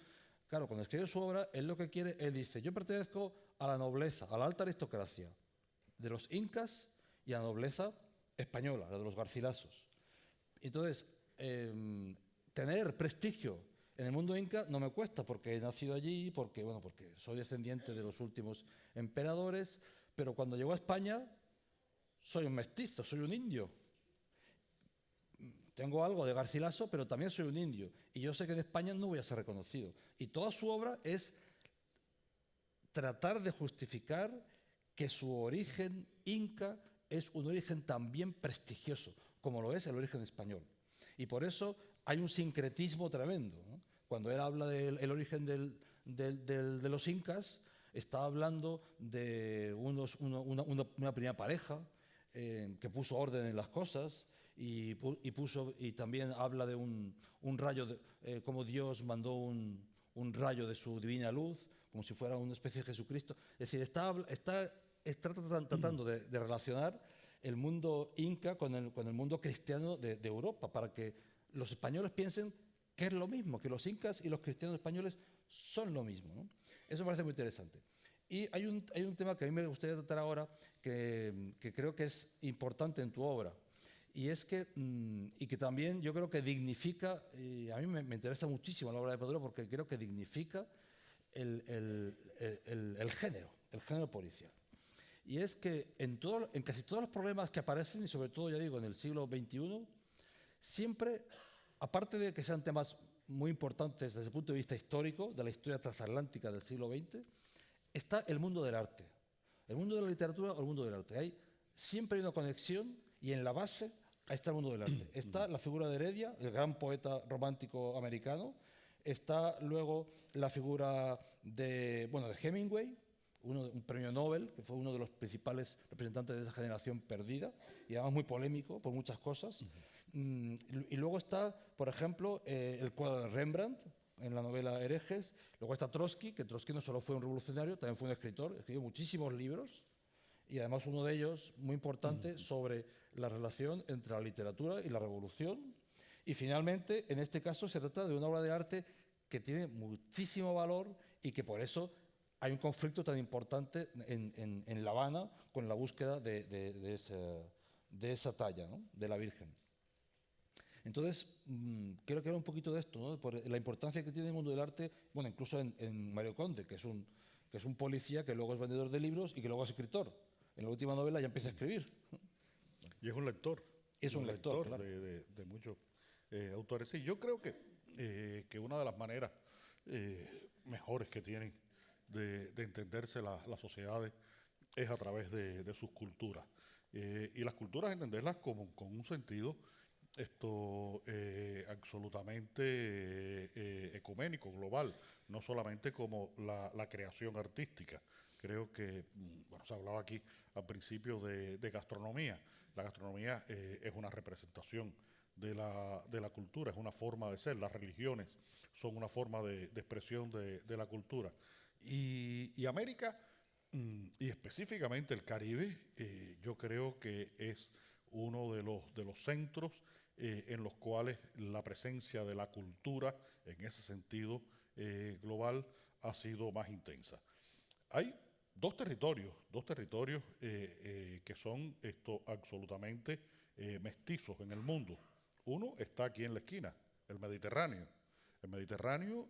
obra, él lo que quiere, él dice: yo pertenezco a la nobleza, a la alta aristocracia de los incas y a la nobleza española, la de los Garcilasos. Entonces, tener prestigio En el mundo inca no me cuesta porque he nacido allí, porque soy descendiente de los últimos emperadores, pero cuando llego a España soy un mestizo, soy un indio. Tengo algo de Garcilaso, pero también soy un indio. Y yo sé que de España no voy a ser reconocido. Y toda su obra es tratar de justificar que su origen inca es un origen también prestigioso, como lo es el origen español. Y por eso hay un sincretismo tremendo, ¿no? Cuando él habla del origen de los incas, está hablando de una primera pareja que puso orden en las cosas y también habla de un rayo, como Dios mandó un rayo de su divina luz, como si fuera una especie de Jesucristo. Es decir, está tratando de relacionar el mundo inca con el mundo cristiano de Europa, para que los españoles piensen que es lo mismo, que los incas y los cristianos españoles son lo mismo, ¿no? Eso me parece muy interesante. Y hay un tema que a mí me gustaría tratar ahora, que creo que es importante en tu obra, y es que también yo creo que dignifica, y a mí me interesa muchísimo la obra de Pedro, porque creo que dignifica el género policial. Y es que en casi todos los problemas que aparecen, y sobre todo, ya digo, en el siglo XXI, siempre, aparte de que sean temas muy importantes desde el punto de vista histórico, de la historia transatlántica del siglo XX, está el mundo del arte. El mundo de la literatura o el mundo del arte. Siempre hay una conexión, y en la base está el mundo del arte. Está la figura de Heredia, el gran poeta romántico americano. Está luego la figura de Hemingway, un premio Nobel, que fue uno de los principales representantes de esa generación perdida, y además muy polémico por muchas cosas. Y luego está, por ejemplo, el cuadro de Rembrandt, en la novela Herejes. Luego está Trotsky, que Trotsky no solo fue un revolucionario, también fue un escritor, escribió muchísimos libros, y además uno de ellos muy importante sobre la relación entre la literatura y la revolución. Y finalmente, en este caso, se trata de una obra de arte que tiene muchísimo valor, y que por eso hay un conflicto tan importante en La Habana con la búsqueda de esa talla, ¿no?, de la Virgen. Entonces, quiero hablar un poquito de esto, ¿no?, por la importancia que tiene el mundo del arte, incluso en Mario Conde, que es un policía que luego es vendedor de libros y que luego es escritor. En la última novela ya empieza a escribir. Y es un lector. Es un lector, claro, de muchos autores. Sí, yo creo que una de las maneras mejores que tienen de entenderse las sociedades es a través de sus culturas. Y las culturas entenderlas con un sentido absolutamente ecuménico, global, no solamente como la creación artística. Creo que, se hablaba aquí al principio de gastronomía. La gastronomía es una representación de la cultura, es una forma de ser. Las religiones son una forma de expresión de la cultura. Y América, y específicamente el Caribe, yo creo que es uno de los centros en los cuales la presencia de la cultura, en ese sentido global, ha sido más intensa. Hay dos territorios que son absolutamente mestizos en el mundo. Uno está aquí en la esquina, el Mediterráneo. El Mediterráneo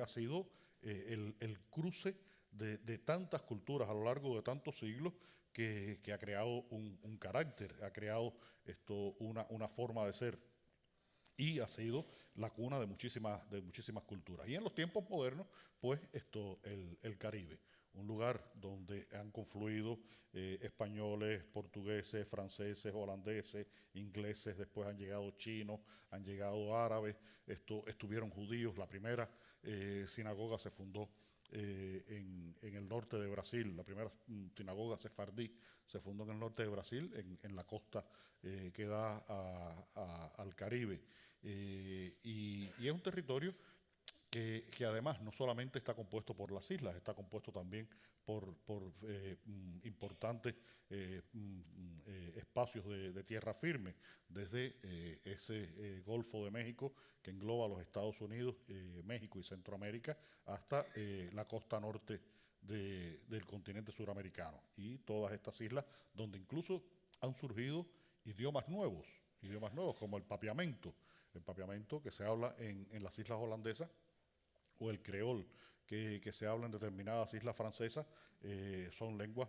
ha sido el cruce de tantas culturas a lo largo de tantos siglos, que ha creado un carácter, ha creado una forma de ser, y ha sido la cuna de muchísimas culturas. Y en los tiempos modernos, pues el Caribe, un lugar donde han confluido españoles, portugueses, franceses, holandeses, ingleses, después han llegado chinos, han llegado árabes, estuvieron judíos. La primera sinagoga se fundó en el norte de Brasil. La primera sinagoga sefardí se fundó en el norte de Brasil, en la costa que da al Caribe. Y es un territorio que además no solamente está compuesto por las islas, está compuesto también por importantes espacios de tierra firme, desde ese Golfo de México que engloba a los Estados Unidos, México y Centroamérica, hasta la costa norte del continente suramericano, y todas estas islas donde incluso han surgido idiomas nuevos idiomas nuevos, como el papiamento que se habla en las islas holandesas, o el creol, que se habla en determinadas islas francesas, son lenguas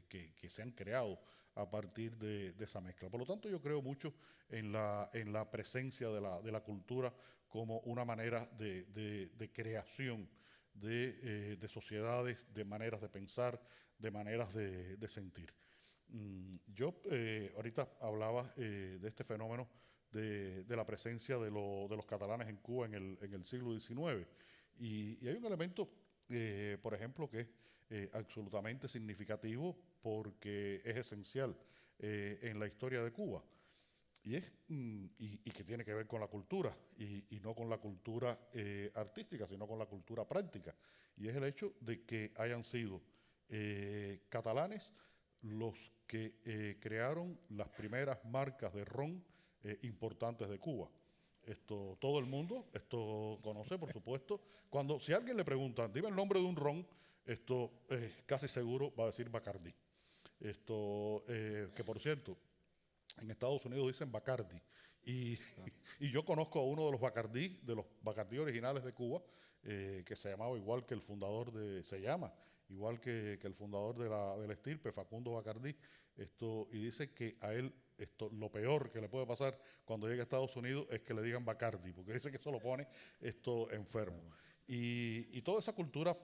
que se han creado a partir de esa mezcla. Por lo tanto, yo creo mucho en la presencia de la cultura como una manera de creación de sociedades, de maneras de pensar, de maneras de sentir. Yo ahorita hablaba de este fenómeno de la presencia de los catalanes en Cuba en el siglo XIX. Y hay un elemento, por ejemplo, que es absolutamente significativo porque es esencial en la historia de Cuba. Y que tiene que ver con la cultura, y no con la cultura artística, sino con la cultura práctica. Y es el hecho de que hayan sido catalanes los que crearon las primeras marcas de ron importantes de Cuba. Todo el mundo conoce, por supuesto. Si a alguien le pregunta, dime el nombre de un ron, casi seguro va a decir Bacardí. Que por cierto, en Estados Unidos dicen Bacardi. Y yo conozco a uno de los Bacardí originales de Cuba, que se llamaba igual que el fundador igual que el fundador de la estirpe, Facundo Bacardí, y dice que a él lo peor que le puede pasar cuando llegue a Estados Unidos es que le digan Bacardi, porque dice que eso lo pone enfermo. Y toda esa cultura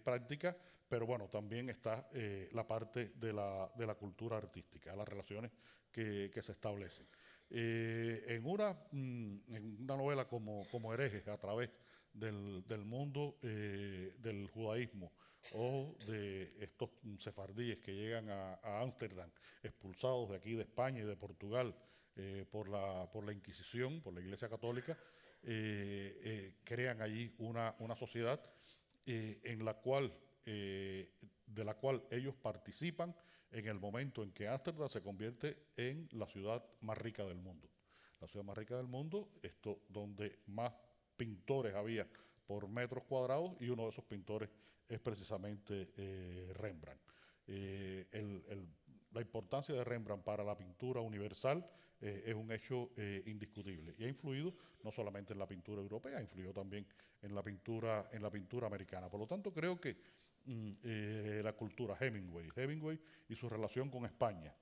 práctica, pero bueno, también está la parte de la cultura artística, las relaciones que se establecen. En una novela como Herejes, a través del mundo del judaísmo, o de estos sefardíes que llegan a Ámsterdam, expulsados de aquí de España y de Portugal por la Inquisición, por la Iglesia Católica, crean allí una sociedad de la cual ellos participan en el momento en que Ámsterdam se convierte en la ciudad más rica del mundo. La ciudad más rica del mundo, donde más pintores había por metros cuadrados, y uno de esos pintores es precisamente Rembrandt. La importancia de Rembrandt para la pintura universal es un hecho indiscutible, y ha influido no solamente en la pintura europea, ha influido también en la pintura americana. Por lo tanto, creo que la cultura, Hemingway y su relación con España.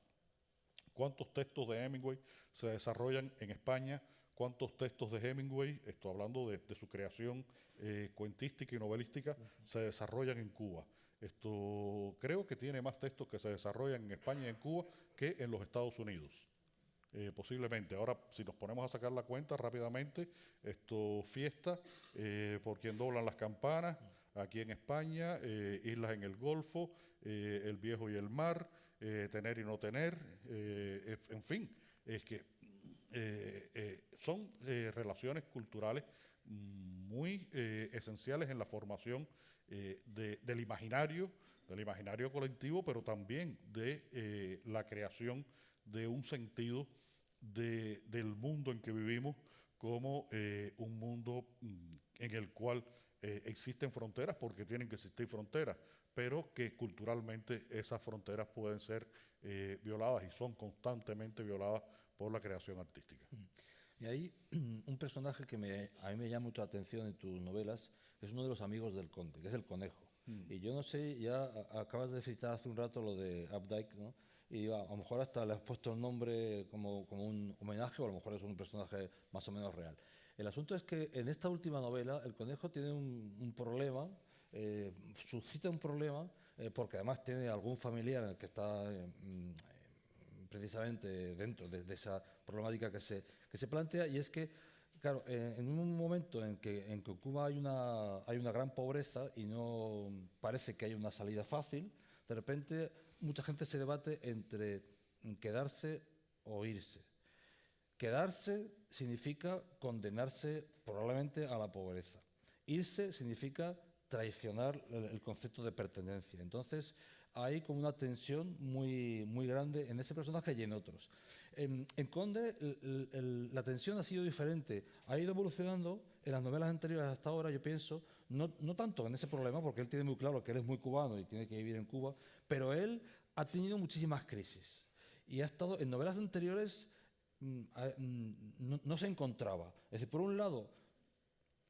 ¿Cuántos textos de Hemingway se desarrollan en España? ¿Cuántos textos de Hemingway, hablando de su creación cuentística y novelística, se desarrollan en Cuba? Creo que tiene más textos que se desarrollan en España y en Cuba que en los Estados Unidos. Posiblemente. Ahora, si nos ponemos a sacar la cuenta rápidamente, Fiesta, Por quien doblan las campanas, aquí en España, Islas en el Golfo, El viejo y el mar, Tener y no tener, en fin, es que son relaciones culturales muy esenciales en la formación del imaginario colectivo, pero también de la creación de un sentido del mundo en que vivimos como un mundo en el cual existen fronteras, porque tienen que existir fronteras, pero que culturalmente esas fronteras pueden ser violadas, y son constantemente violadas por la creación artística. Y hay un personaje que a mí me llama mucho la atención en tus novelas, que es uno de los amigos del conde, que es el conejo. Y yo no sé, ya acabas de citar hace un rato lo de Updike, ¿no? Y a lo mejor hasta le has puesto el nombre como un homenaje, o a lo mejor es un personaje más o menos real. El asunto es que en esta última novela el conejo tiene un problema, suscita un problema, porque además tiene algún familiar en el que está precisamente dentro de esa problemática que se plantea, y es que, claro, en un momento en que en Cuba hay una gran pobreza y no parece que haya una salida fácil, de repente mucha gente se debate entre quedarse o irse. Quedarse significa condenarse probablemente a la pobreza. Irse significa traicionar el concepto de pertenencia. Entonces hay como una tensión muy, muy grande en ese personaje y en otros. En Conde la tensión ha sido diferente, ha ido evolucionando en las novelas anteriores hasta ahora, yo pienso, no tanto en ese problema, porque él tiene muy claro que él es muy cubano y tiene que vivir en Cuba, pero él ha tenido muchísimas crisis y ha estado en novelas anteriores. no se encontraba. Es decir, por un lado,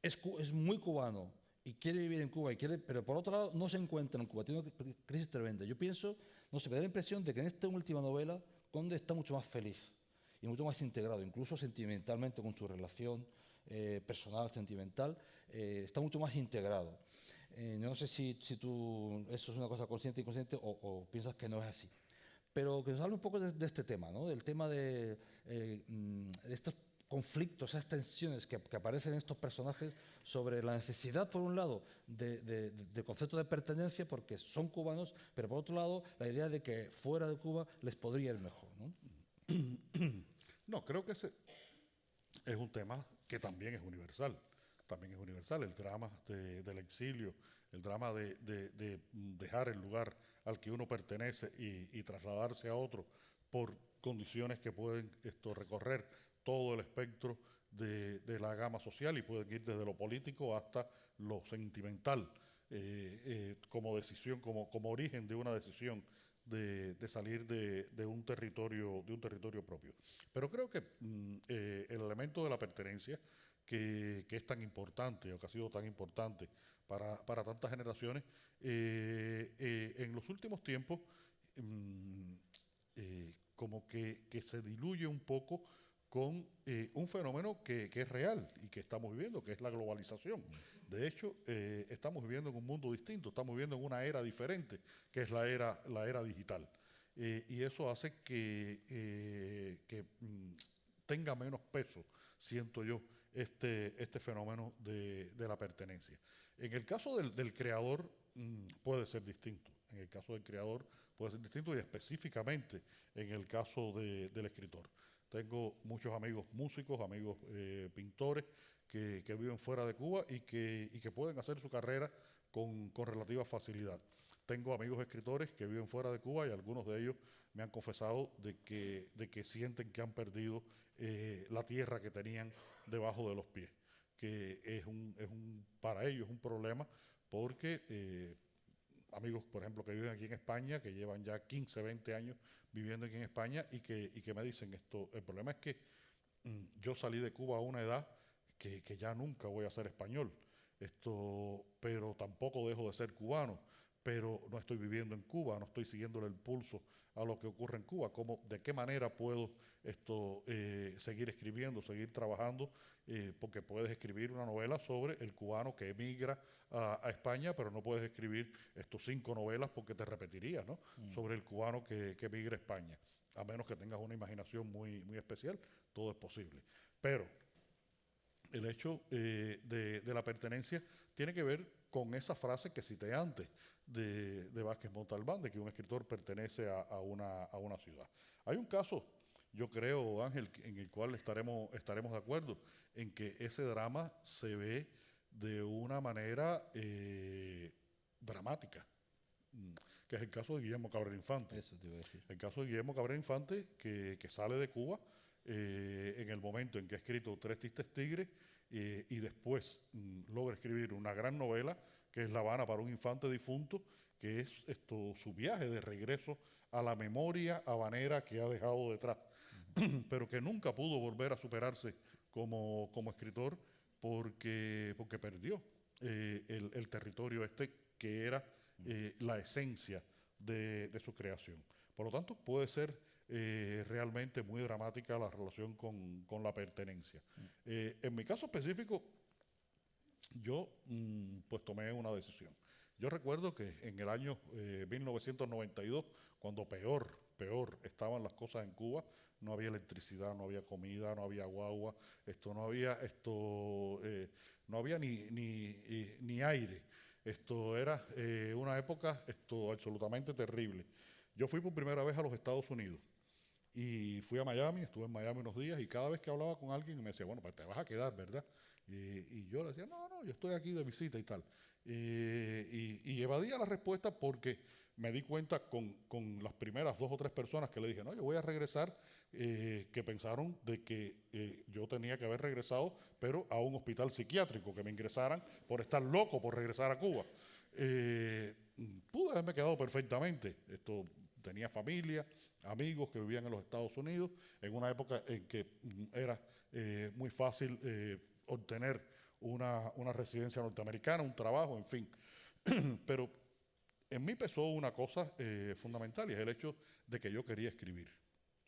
es muy cubano y quiere vivir en Cuba, pero por otro lado no se encuentra en Cuba, tiene una crisis tremenda. Yo pienso, no sé, me da la impresión de que en esta última novela Conde está mucho más feliz y mucho más integrado, incluso sentimentalmente con su relación personal, sentimental, está mucho más integrado. No sé si tú eso es una cosa consciente o inconsciente o piensas que no es así. Pero que nos hable un poco de este tema, ¿no? Del tema de estos conflictos, esas tensiones que aparecen en estos personajes sobre la necesidad, por un lado, del concepto de pertenencia, porque son cubanos, pero por otro lado, la idea de que fuera de Cuba les podría ir mejor, ¿no? No, creo que ese es un tema que también es universal. También es universal el drama del exilio, el drama de dejar el lugar al que uno pertenece y trasladarse a otro por condiciones que pueden recorrer todo el espectro de la gama social y pueden ir desde lo político hasta lo sentimental, como decisión, como origen de una decisión de salir de un territorio propio. Pero creo que el elemento de la pertenencia, que es tan importante o que ha sido tan importante para tantas generaciones, en los últimos tiempos como que se diluye un poco con un fenómeno que es real y que estamos viviendo, que es la globalización. De hecho, estamos viviendo en un mundo distinto, estamos viviendo en una era diferente, que es la era digital. Y eso hace que tenga menos peso, siento yo, este fenómeno de la pertenencia. En el caso del creador puede ser distinto. En el caso del creador puede ser distinto y específicamente en el caso del escritor. Tengo muchos amigos músicos, amigos pintores que viven fuera de Cuba y que pueden hacer su carrera con relativa facilidad. Tengo amigos escritores que viven fuera de Cuba y algunos de ellos me han confesado de que sienten que han perdido la tierra que tenían debajo de los pies, que para ellos es un problema porque amigos, por ejemplo, que viven aquí en España, que llevan ya 15, 20 años viviendo aquí en España y que me dicen esto, el problema es que yo salí de Cuba a una edad que ya nunca voy a ser español, pero tampoco dejo de ser cubano, pero no estoy viviendo en Cuba, no estoy siguiéndole el pulso a lo que ocurre en Cuba, de qué manera puedo seguir escribiendo, seguir trabajando, porque puedes escribir una novela sobre el cubano que emigra a España, pero no puedes escribir 5 novelas porque te repetirías, ¿no? Sobre el cubano que emigra a España, a menos que tengas una imaginación muy, muy especial, todo es posible. Pero el hecho de la pertenencia tiene que ver con esa frase que cité antes de Vázquez Montalbán, de que un escritor pertenece a una ciudad. Hay un caso, yo creo, Ángel, en el cual estaremos de acuerdo, en que ese drama se ve de una manera dramática, que es el caso de Guillermo Cabrera Infante. Eso te iba a decir. El caso de Guillermo Cabrera Infante, que sale de Cuba en el momento en que ha escrito Tres Tristes Tigres y después logra escribir una gran novela que es La Habana para un infante difunto, que es su viaje de regreso a la memoria habanera que ha dejado detrás, pero que nunca pudo volver a superarse como escritor porque perdió el territorio que era la esencia de su creación. Por lo tanto, puede ser realmente muy dramática la relación con la pertenencia. En mi caso específico, yo pues tomé una decisión. Yo recuerdo que en el año 1992, cuando peor estaban las cosas en Cuba, no había electricidad, no había comida, no había guagua, no había ni aire. Esto era una época absolutamente terrible. Yo fui por primera vez a los Estados Unidos y fui a Miami, estuve en Miami unos días y cada vez que hablaba con alguien me decía, bueno, pues te vas a quedar, ¿verdad? Y yo le decía, no, yo estoy aquí de visita y tal. Y evadía la respuesta porque me di cuenta con las primeras 2 o 3 personas que le dije, no, yo voy a regresar, que pensaron de que yo tenía que haber regresado, pero a un hospital psiquiátrico, que me ingresaran por estar loco por regresar a Cuba. Pude haberme quedado perfectamente, tenía familia, amigos que vivían en los Estados Unidos, en una época en que era muy fácil obtener una residencia norteamericana, un trabajo, en fin. Pero en mí pesó una cosa fundamental, y es el hecho de que yo quería escribir,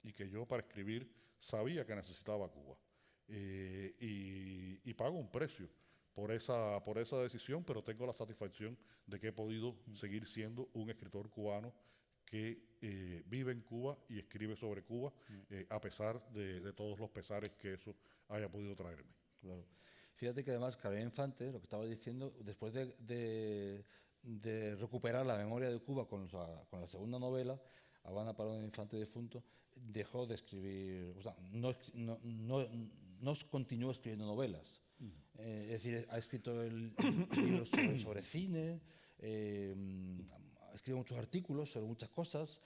y que yo para escribir sabía que necesitaba Cuba. Y pago un precio por esa decisión, pero tengo la satisfacción de que he podido seguir siendo un escritor cubano que vive en Cuba y escribe sobre Cuba, a pesar de todos los pesares que eso haya podido traerme. Claro. Fíjate que además Carolina Infante, lo que estaba diciendo, después de recuperar la memoria de Cuba con la segunda novela, Habana para un infante difunto, dejó de escribir, o sea, no continuó escribiendo novelas. Es decir, ha escrito libros sobre cine, escribió muchos artículos sobre muchas cosas,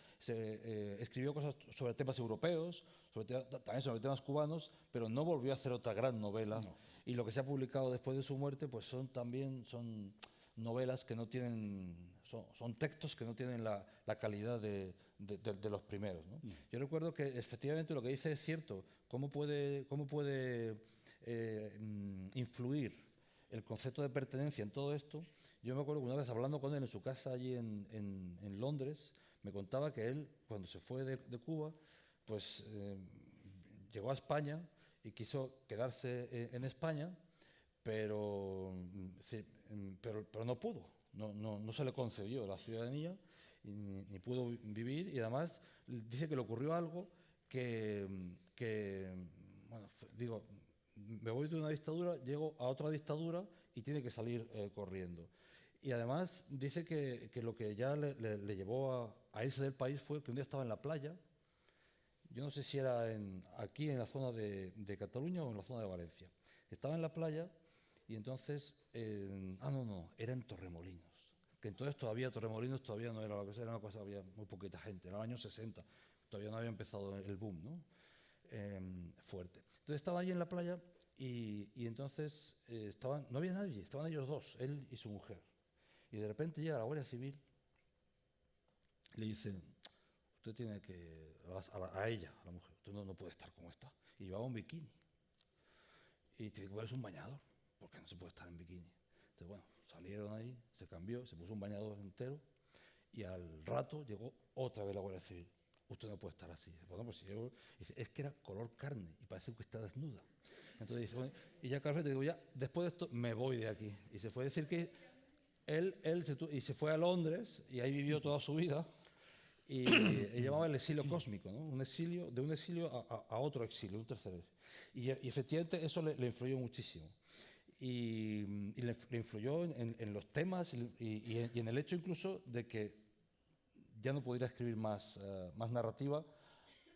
escribió cosas sobre temas europeos, también sobre temas cubanos, pero no volvió a hacer otra gran novela. No. Y lo que se ha publicado después de su muerte, pues son novelas que no tienen, son textos que no tienen la calidad de los primeros, ¿no? Yo recuerdo que efectivamente lo que dice es cierto. ¿Cómo puede influir el concepto de pertenencia en todo esto? Yo me acuerdo que una vez hablando con él en su casa allí en Londres, me contaba que él, cuando se fue de Cuba, pues llegó a España y quiso quedarse en España, pero no pudo, no se le concedió la ciudadanía ni pudo vivir, y además dice que le ocurrió algo que bueno, digo, me voy de una dictadura, llego a otra dictadura y tiene que salir corriendo. Y además dice que lo que ya le llevó a irse del país fue que un día estaba en la playa, yo no sé si era aquí en la zona de Cataluña o en la zona de Valencia. Estaba en la playa y entonces, era en Torremolinos. Que entonces Torremolinos todavía no era lo que era una cosa, había muy poquita gente, era el año 60, todavía no había empezado el boom, ¿no? Fuerte. Entonces estaba allí en la playa y entonces no había nadie, estaban ellos dos, él y su mujer. Y de repente llega la Guardia Civil y le dicen: usted tiene que, a ella, a la mujer, usted no puede estar como está. Y llevaba un bikini. Y tiene que ponerse un bañador, porque no se puede estar en bikini. Entonces, bueno, salieron ahí, se cambió, se puso un bañador entero, y al rato llegó otra vez la Guardia Civil. Usted no puede estar así. Bueno, pues si yo, dice, es que era color carne y parece que está desnuda. Entonces dice, bueno, y ya Carlos te digo, ya, después de esto me voy de aquí. Y se fue a decir que él se fue a Londres y ahí vivió toda su vida. Y él llamaba el exilio cósmico, ¿no? De un exilio a otro exilio, un tercer exilio. Y efectivamente eso le influyó muchísimo. Y le influyó en los temas y en el hecho incluso de que ya no pudiera escribir más narrativa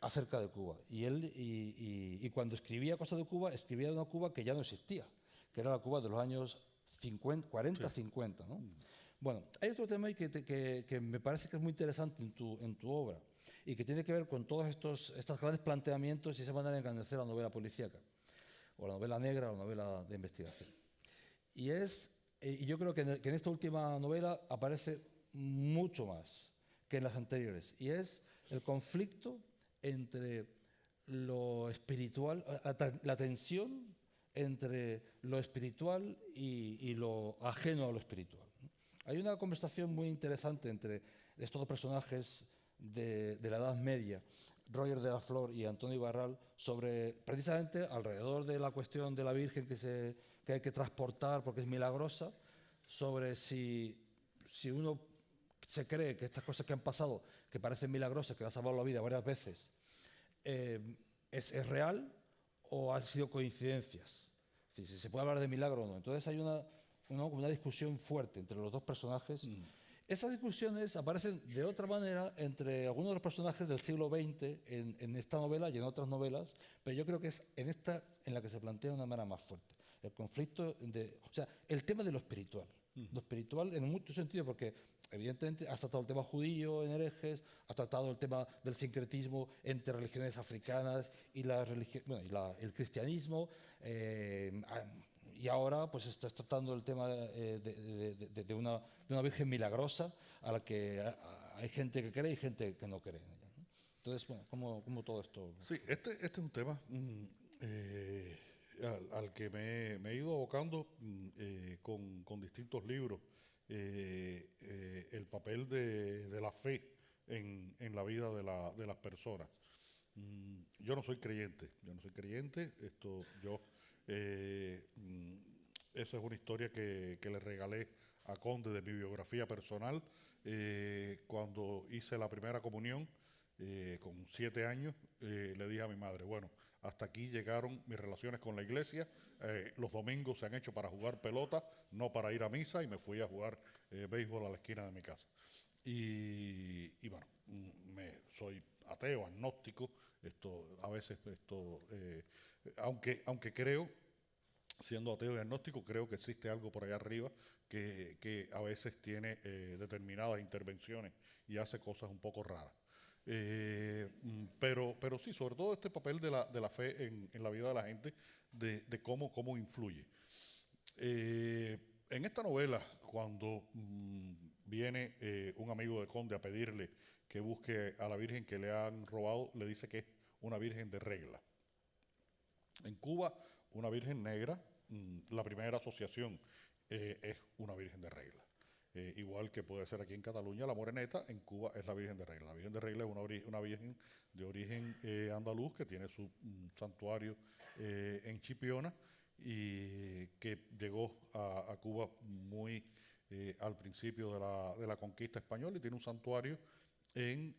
acerca de Cuba. Y cuando escribía cosas de Cuba, escribía de una Cuba que ya no existía, que era la Cuba de los años 40-50, ¿no? Bueno, hay otro tema ahí que me parece que es muy interesante en tu obra y que tiene que ver con todos estos grandes planteamientos y esa manera de engrandecer la novela policíaca, o la novela negra, o la novela de investigación. Y yo creo que en esta última novela aparece mucho más que en las anteriores, y es el conflicto entre lo espiritual, la tensión entre lo espiritual y lo ajeno a lo espiritual. Hay una conversación muy interesante entre estos dos personajes de la Edad Media, Roger de la Flor y Antonio Barral, sobre precisamente alrededor de la cuestión de la Virgen que hay que transportar porque es milagrosa, sobre si uno se cree que estas cosas que han pasado, que parecen milagrosas, que le han salvado la vida varias veces, es real o han sido coincidencias. Es decir, si se puede hablar de milagro o no. Entonces hay una discusión fuerte entre los dos personajes. Esas discusiones aparecen de otra manera entre algunos de los personajes del siglo XX en esta novela y en otras novelas, pero yo creo que es en la que se plantea de una manera más fuerte. El conflicto, o sea, el tema de lo espiritual. Lo espiritual en muchos sentidos, porque evidentemente has tratado el tema judío en Herejes, has tratado el tema del sincretismo entre religiones africanas y el cristianismo, y ahora pues estás tratando el tema de una Virgen milagrosa a la que hay gente que cree y gente que no cree en ella, ¿no? Entonces, bueno, ¿cómo todo esto? Sí, este es un tema al que me he ido abocando con distintos libros. El papel de la fe en la vida de las personas. Yo no soy creyente, esa es una historia que le regalé a Conde de mi biografía personal. Cuando hice la primera comunión, con 7 años, le dije a mi madre, bueno, hasta aquí llegaron mis relaciones con la iglesia, los domingos se han hecho para jugar pelota, no para ir a misa, y me fui a jugar béisbol a la esquina de mi casa. Y bueno, soy ateo, agnóstico, a veces aunque creo, siendo ateo y agnóstico, creo que existe algo por allá arriba que a veces tiene determinadas intervenciones y hace cosas un poco raras. Pero sí, sobre todo este papel de la fe en la vida de la gente, de cómo influye. En esta novela, cuando viene un amigo de Conde a pedirle que busque a la Virgen que le han robado, le dice que es una Virgen de regla. En Cuba, una Virgen negra, la primera asociación es una Virgen de regla. Igual que puede ser aquí en Cataluña la Moreneta, en Cuba es la Virgen de Regla. La Virgen de Regla es una Virgen de origen andaluz que tiene su santuario en Chipiona y que llegó a Cuba muy al principio de la conquista española, y tiene un santuario en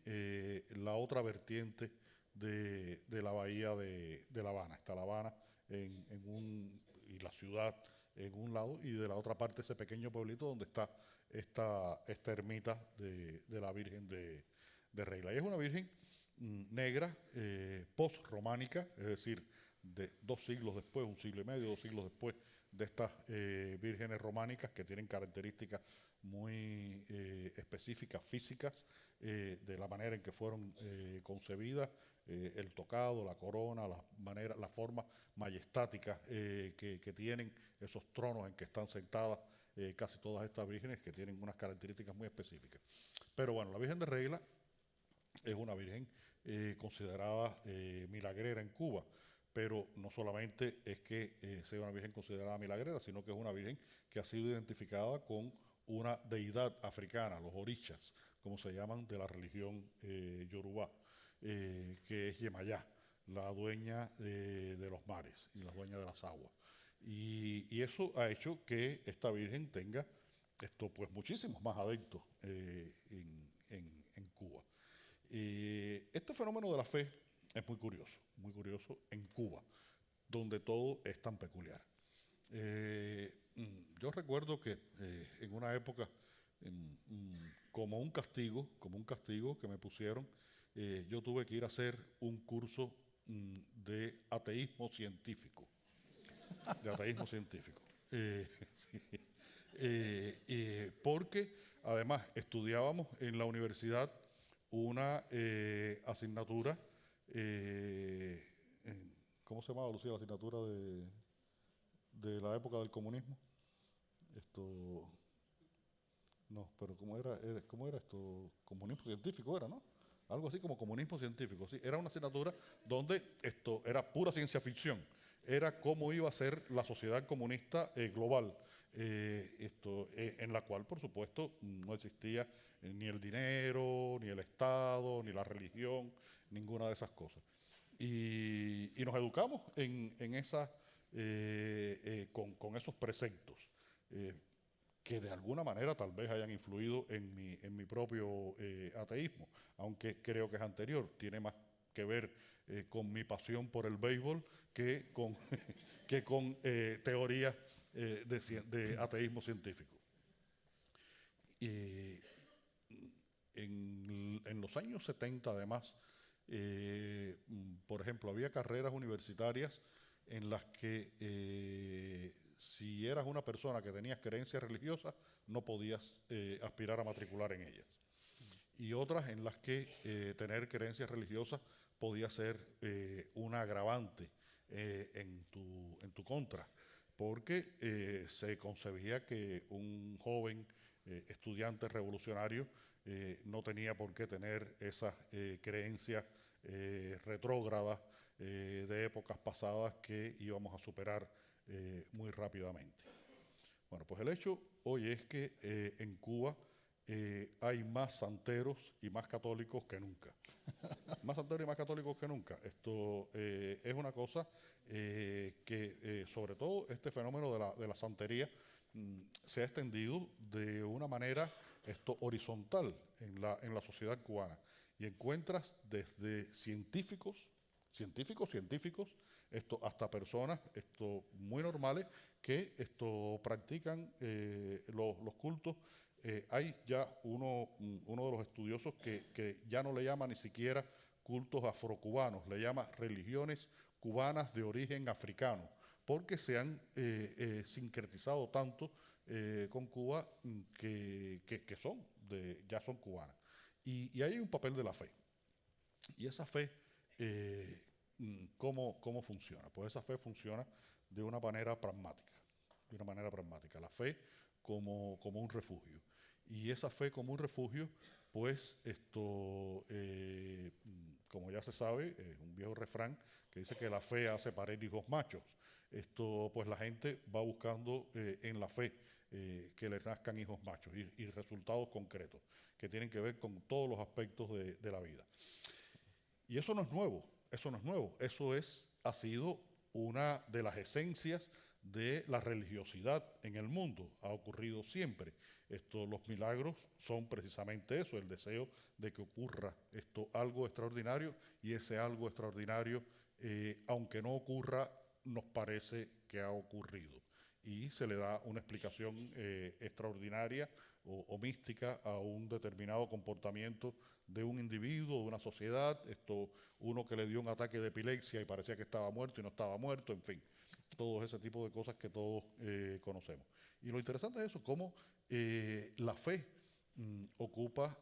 la otra vertiente de la bahía de La Habana. Está La Habana y la ciudad en un lado, y de la otra parte ese pequeño pueblito donde está esta ermita de la Virgen de Regla. Y es una Virgen negra, post-románica, es decir, de 2 siglos después, 1 siglo y medio, 2 siglos después de estas vírgenes románicas, que tienen características muy específicas, físicas, de la manera en que fueron concebidas, el tocado, la corona, la forma majestática que tienen esos tronos en que están sentadas casi todas estas vírgenes, que tienen unas características muy específicas. Pero bueno, la Virgen de Regla es una virgen considerada milagrera en Cuba, pero no solamente es que sea una virgen considerada milagrera, sino que es una virgen que ha sido identificada con una deidad africana, los orishas, como se llaman, de la religión yorubá, que es Yemayá, la dueña de los mares y la dueña de las aguas. Y eso ha hecho que esta virgen tenga pues muchísimos más adeptos en Cuba. Este fenómeno de la fe es muy curioso en Cuba, donde todo es tan peculiar. Yo recuerdo que en una época, como un castigo que me pusieron, yo tuve que ir a hacer un curso de ateísmo científico. Porque además estudiábamos en la universidad una asignatura, ¿cómo se llamaba, Lucía, la asignatura de la época del comunismo? No, pero ¿cómo era esto? Comunismo científico era, ¿no? Algo así como comunismo científico, sí. Era una asignatura donde esto era pura ciencia ficción. Era cómo iba a ser la sociedad comunista global, en la cual, por supuesto, no existía ni el dinero, ni el Estado, ni la religión, ninguna de esas cosas. Y nos educamos con esos preceptos, que de alguna manera tal vez hayan influido en mi propio ateísmo, aunque creo que es anterior, tiene más que ver con mi pasión por el béisbol que con teorías de ateísmo científico. En los años 70, además, por ejemplo, había carreras universitarias en las que si eras una persona que tenías creencias religiosas, no podías aspirar a matricular en ellas. Y otras en las que tener creencias religiosas podía ser un agravante en tu contra, porque se concebía que un joven estudiante revolucionario no tenía por qué tener esas creencias retrógradas de épocas pasadas que íbamos a superar muy rápidamente. Bueno, pues el hecho hoy es que en Cuba hay más santeros y más católicos que nunca. Más santeros y más católicos que nunca. Esto es una cosa que, sobre todo, este fenómeno de la santería se ha extendido de una manera horizontal en la sociedad cubana. Y encuentras desde científicos, hasta personas muy normales que practican los cultos. Hay ya uno de los estudiosos que ya no le llama ni siquiera cultos afrocubanos, le llama religiones cubanas de origen africano, porque se han sincretizado tanto con Cuba que ya son cubanas. Y ahí hay un papel de la fe. Y esa fe, ¿cómo funciona? Pues esa fe funciona de una manera pragmática. La fe como un refugio. Y esa fe como un refugio, pues como ya se sabe, es un viejo refrán que dice que la fe hace parir hijos machos. Pues la gente va buscando en la fe que les nazcan hijos machos y resultados concretos que tienen que ver con todos los aspectos de la vida. Y eso no es nuevo, eso ha sido una de las esencias de la religiosidad en el mundo, ha ocurrido siempre. Los milagros son precisamente eso, el deseo de que ocurra algo extraordinario, y ese algo extraordinario, aunque no ocurra, nos parece que ha ocurrido. Y se le da una explicación extraordinaria o mística a un determinado comportamiento de un individuo, de una sociedad, uno que le dio un ataque de epilepsia y parecía que estaba muerto y no estaba muerto, en fin, todo ese tipo de cosas que todos conocemos. Y lo interesante es eso, cómo la fe ocupa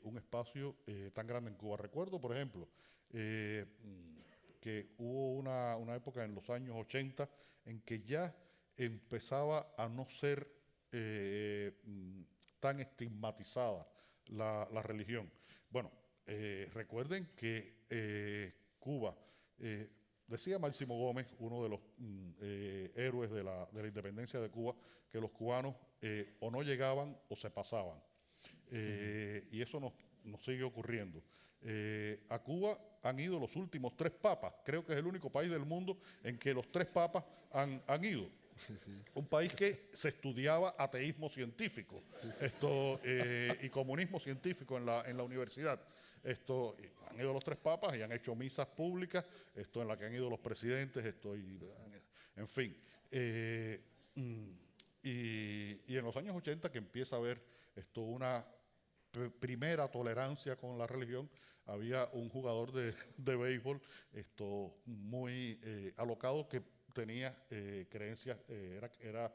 un espacio tan grande en Cuba. Recuerdo, por ejemplo, que hubo una época en los años 80 en que ya empezaba a no ser tan estigmatizada la religión. Bueno, recuerden que Cuba, decía Máximo Gómez, uno de los héroes de la independencia de Cuba, que los cubanos o no llegaban o se pasaban. Y eso nos sigue ocurriendo. A Cuba han ido los últimos 3 papas. Creo que es el único país del mundo en que los 3 papas han ido. Un país que se estudiaba ateísmo científico y comunismo científico en la universidad. Han ido los 3 papas y han hecho misas públicas, en la que han ido los presidentes, en fin. Y en los años 80 que empieza a haber una primera tolerancia con la religión, había un jugador de béisbol muy alocado que tenía creencias, era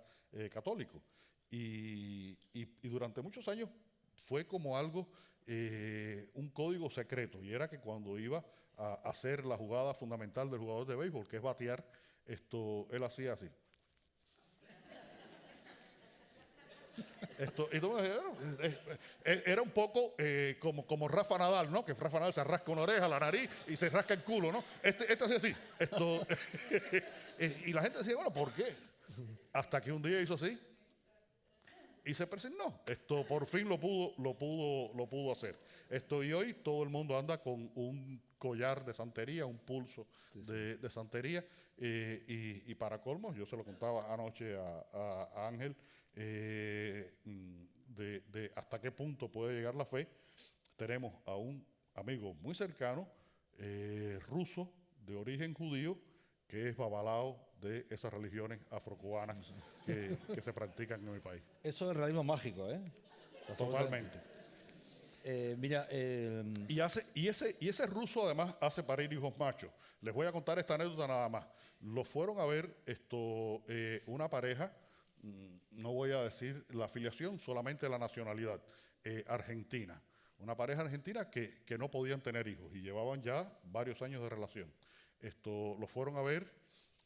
católico. Y durante muchos años fue como algo, un código secreto, y era que cuando iba a hacer la jugada fundamental del jugador de béisbol, que es batear, él hacía así. Era un poco como Rafa Nadal, ¿no? Que Rafa Nadal se rasca una oreja, la nariz y se rasca el culo, ¿no? Este hacía así. Y la gente decía, bueno, ¿por qué? Hasta que un día hizo así y se persignó. Por fin lo pudo hacer. Y hoy todo el mundo anda con un collar de santería, un pulso de santería. Y para colmos, yo se lo contaba anoche a Ángel, de hasta qué punto puede llegar la fe. Tenemos a un amigo muy cercano, ruso, de origen judío, que es babalao de esas religiones afrocubanas que se practican en mi país. Eso es realismo mágico, ¿eh? Totalmente. Mira, y ese ruso además hace parir hijos machos. Les voy a contar esta anécdota nada más. Lo fueron a ver una pareja, no voy a decir la afiliación, solamente la nacionalidad, argentina. Una pareja argentina que no podían tener hijos y llevaban ya varios años de relación. Lo fueron a ver,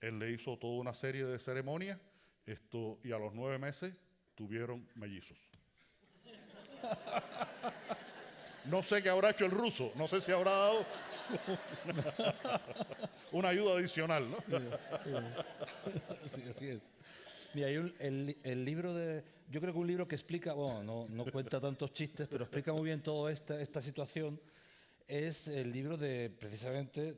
él le hizo toda una serie de ceremonias, y a los 9 meses tuvieron mellizos. No sé qué habrá hecho el ruso, no sé si habrá dado una ayuda adicional, ¿no? Sí, así es. Mira, hay el libro de... Yo creo que un libro que explica, bueno, no cuenta tantos chistes, pero explica muy bien toda esta situación, es el libro precisamente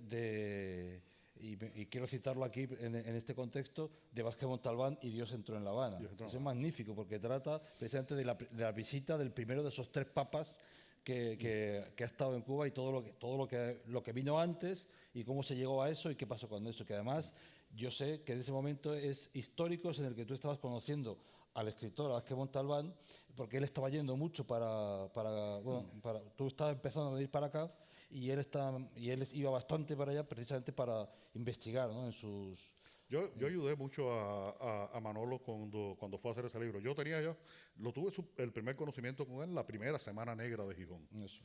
y quiero citarlo aquí en este contexto, de Vázquez Montalbán y Dios entró en La Habana. Es magnífico porque trata precisamente de la visita del primero de esos 3 papas que ha estado en Cuba y todo lo que vino antes y cómo se llegó a eso y qué pasó con eso. Que además yo sé que en ese momento es histórico, en el que tú estabas conociendo al escritor Vázquez Montalbán, porque él estaba yendo mucho tú estabas empezando a venir para acá y él iba bastante para allá precisamente para investigar, ¿no? Yo ayudé mucho a Manolo cuando fue a hacer ese libro. Tuve el primer conocimiento con él en la primera Semana Negra de Gijón. Eso.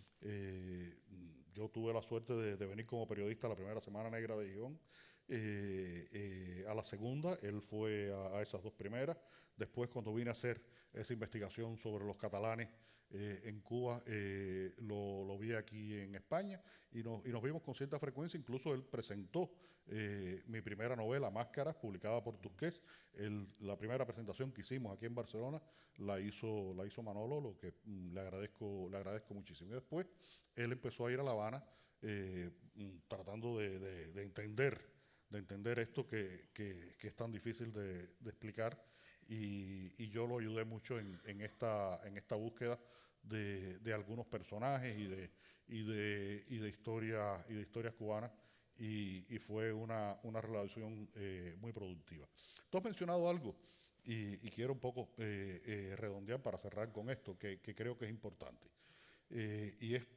Yo tuve la suerte de venir como periodista a la primera Semana Negra de Gijón. A la segunda, él fue a esas 2 primeras. Después, cuando vine a hacer esa investigación sobre los catalanes en Cuba, lo vi aquí en España y nos vimos con cierta frecuencia. Incluso él presentó mi primera novela, Máscaras, publicada por Tusquets. La primera presentación que hicimos aquí en Barcelona la hizo Manolo, lo que le agradezco muchísimo. Y después él empezó a ir a La Habana tratando de entender esto que es tan difícil de explicar, y yo lo ayudé mucho en esta búsqueda de algunos personajes y de historias cubanas, y fue una relación muy productiva. Tú has mencionado algo y quiero un poco redondear para cerrar con esto, que creo que es importante, y es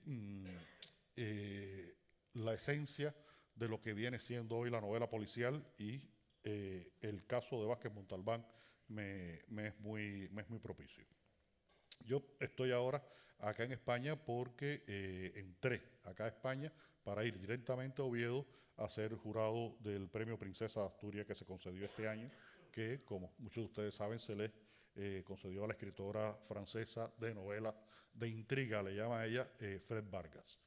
la esencia de lo que viene siendo hoy la novela policial, y el caso de Vázquez Montalbán me es muy propicio. Yo estoy ahora acá en España porque entré acá a España para ir directamente a Oviedo a ser jurado del Premio Princesa de Asturias que se concedió este año, que, como muchos de ustedes saben, se le concedió a la escritora francesa de novela de intriga, le llama a ella, Fred Vargas.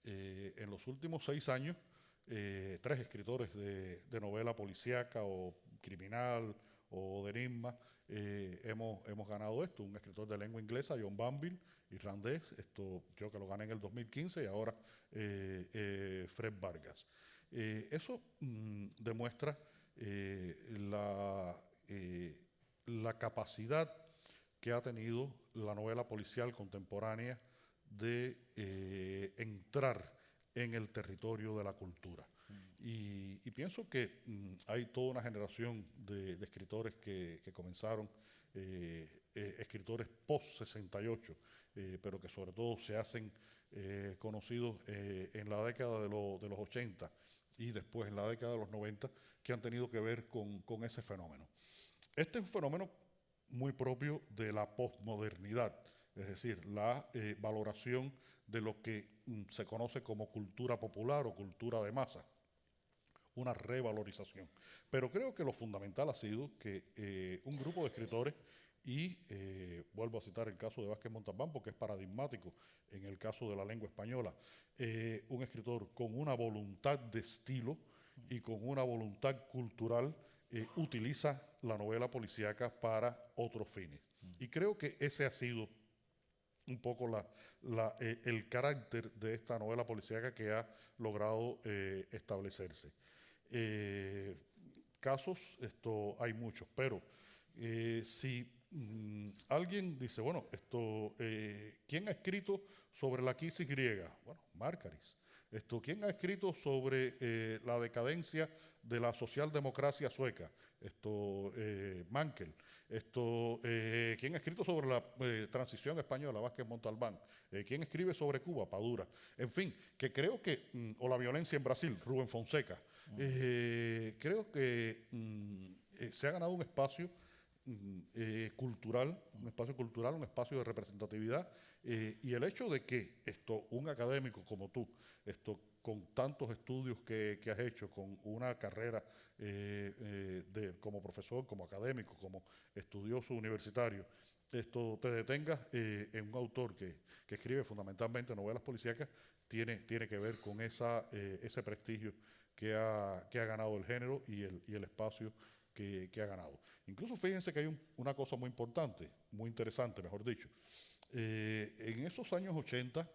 En los últimos 6 años, 3 escritores de novela policíaca o criminal o de enigma hemos ganado esto. Un escritor de lengua inglesa, John Banville, irlandés, yo que lo gané en el 2015, y ahora Fred Vargas. Eso demuestra la capacidad que ha tenido la novela policial contemporánea de entrar en el territorio de la cultura. Y pienso que hay toda una generación de escritores que comenzaron, escritores post-68, pero que sobre todo se hacen conocidos en la década de los 80 y después en la década de los 90, que han tenido que ver con ese fenómeno. Este es un fenómeno muy propio de la posmodernidad, es decir, la valoración de lo que se conoce como cultura popular o cultura de masa, una revalorización. Pero creo que lo fundamental ha sido que un grupo de escritores, y vuelvo a citar el caso de Vázquez Montalbán porque es paradigmático en el caso de la lengua española, un escritor con una voluntad de estilo y con una voluntad cultural, utiliza la novela policíaca para otros fines. Y creo que ese ha sido un poco el carácter de esta novela policíaca que ha logrado establecerse. Casos, hay muchos, pero si alguien dice, bueno, ¿quién ha escrito sobre la crisis griega? Bueno, Márcaris. ¿Quién ha escrito sobre la decadencia de la socialdemocracia sueca? Mankel. ¿Quién ha escrito sobre la transición española? Vázquez Montalbán. ¿Quién escribe sobre Cuba? Padura. En fin, que creo que, o la violencia en Brasil, Rubén Fonseca. Creo que se ha ganado un espacio cultural, un espacio de representatividad, y el hecho de que un académico como tú, con tantos estudios que has hecho, con una carrera como profesor, como académico, como estudioso universitario, esto te detengas en un autor que escribe fundamentalmente novelas policíacas, tiene que ver con ese prestigio que ha ganado el género y el espacio que ha ganado. Incluso fíjense que hay una cosa muy importante, muy interesante, mejor dicho. En esos años 80,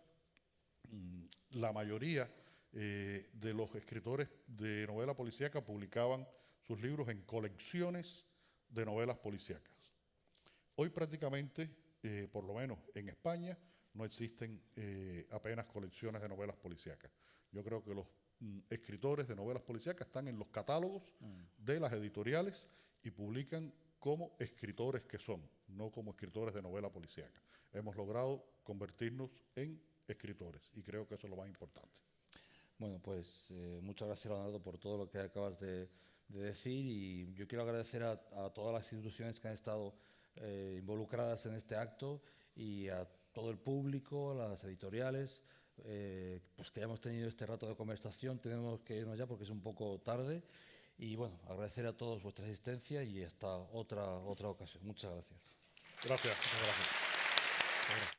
la mayoría de los escritores de novela policíaca publicaban sus libros en colecciones de novelas policíacas. Hoy prácticamente, por lo menos en España, no existen apenas colecciones de novelas policíacas. Yo creo que los escritores de novelas policíacas están en los catálogos de las editoriales y publican como escritores que son, no como escritores de novela policíaca. Hemos logrado convertirnos en escritores y creo que eso es lo más importante. Bueno, pues muchas gracias, Leonardo, por todo lo que acabas de decir, y yo quiero agradecer a todas las instituciones que han estado involucradas en este acto y a todo el público, a las editoriales, pues que hayamos tenido este rato de conversación. Tenemos que irnos ya porque es un poco tarde, y bueno, agradecer a todos vuestra asistencia y hasta otra ocasión. Muchas gracias. Gracias. Muchas gracias.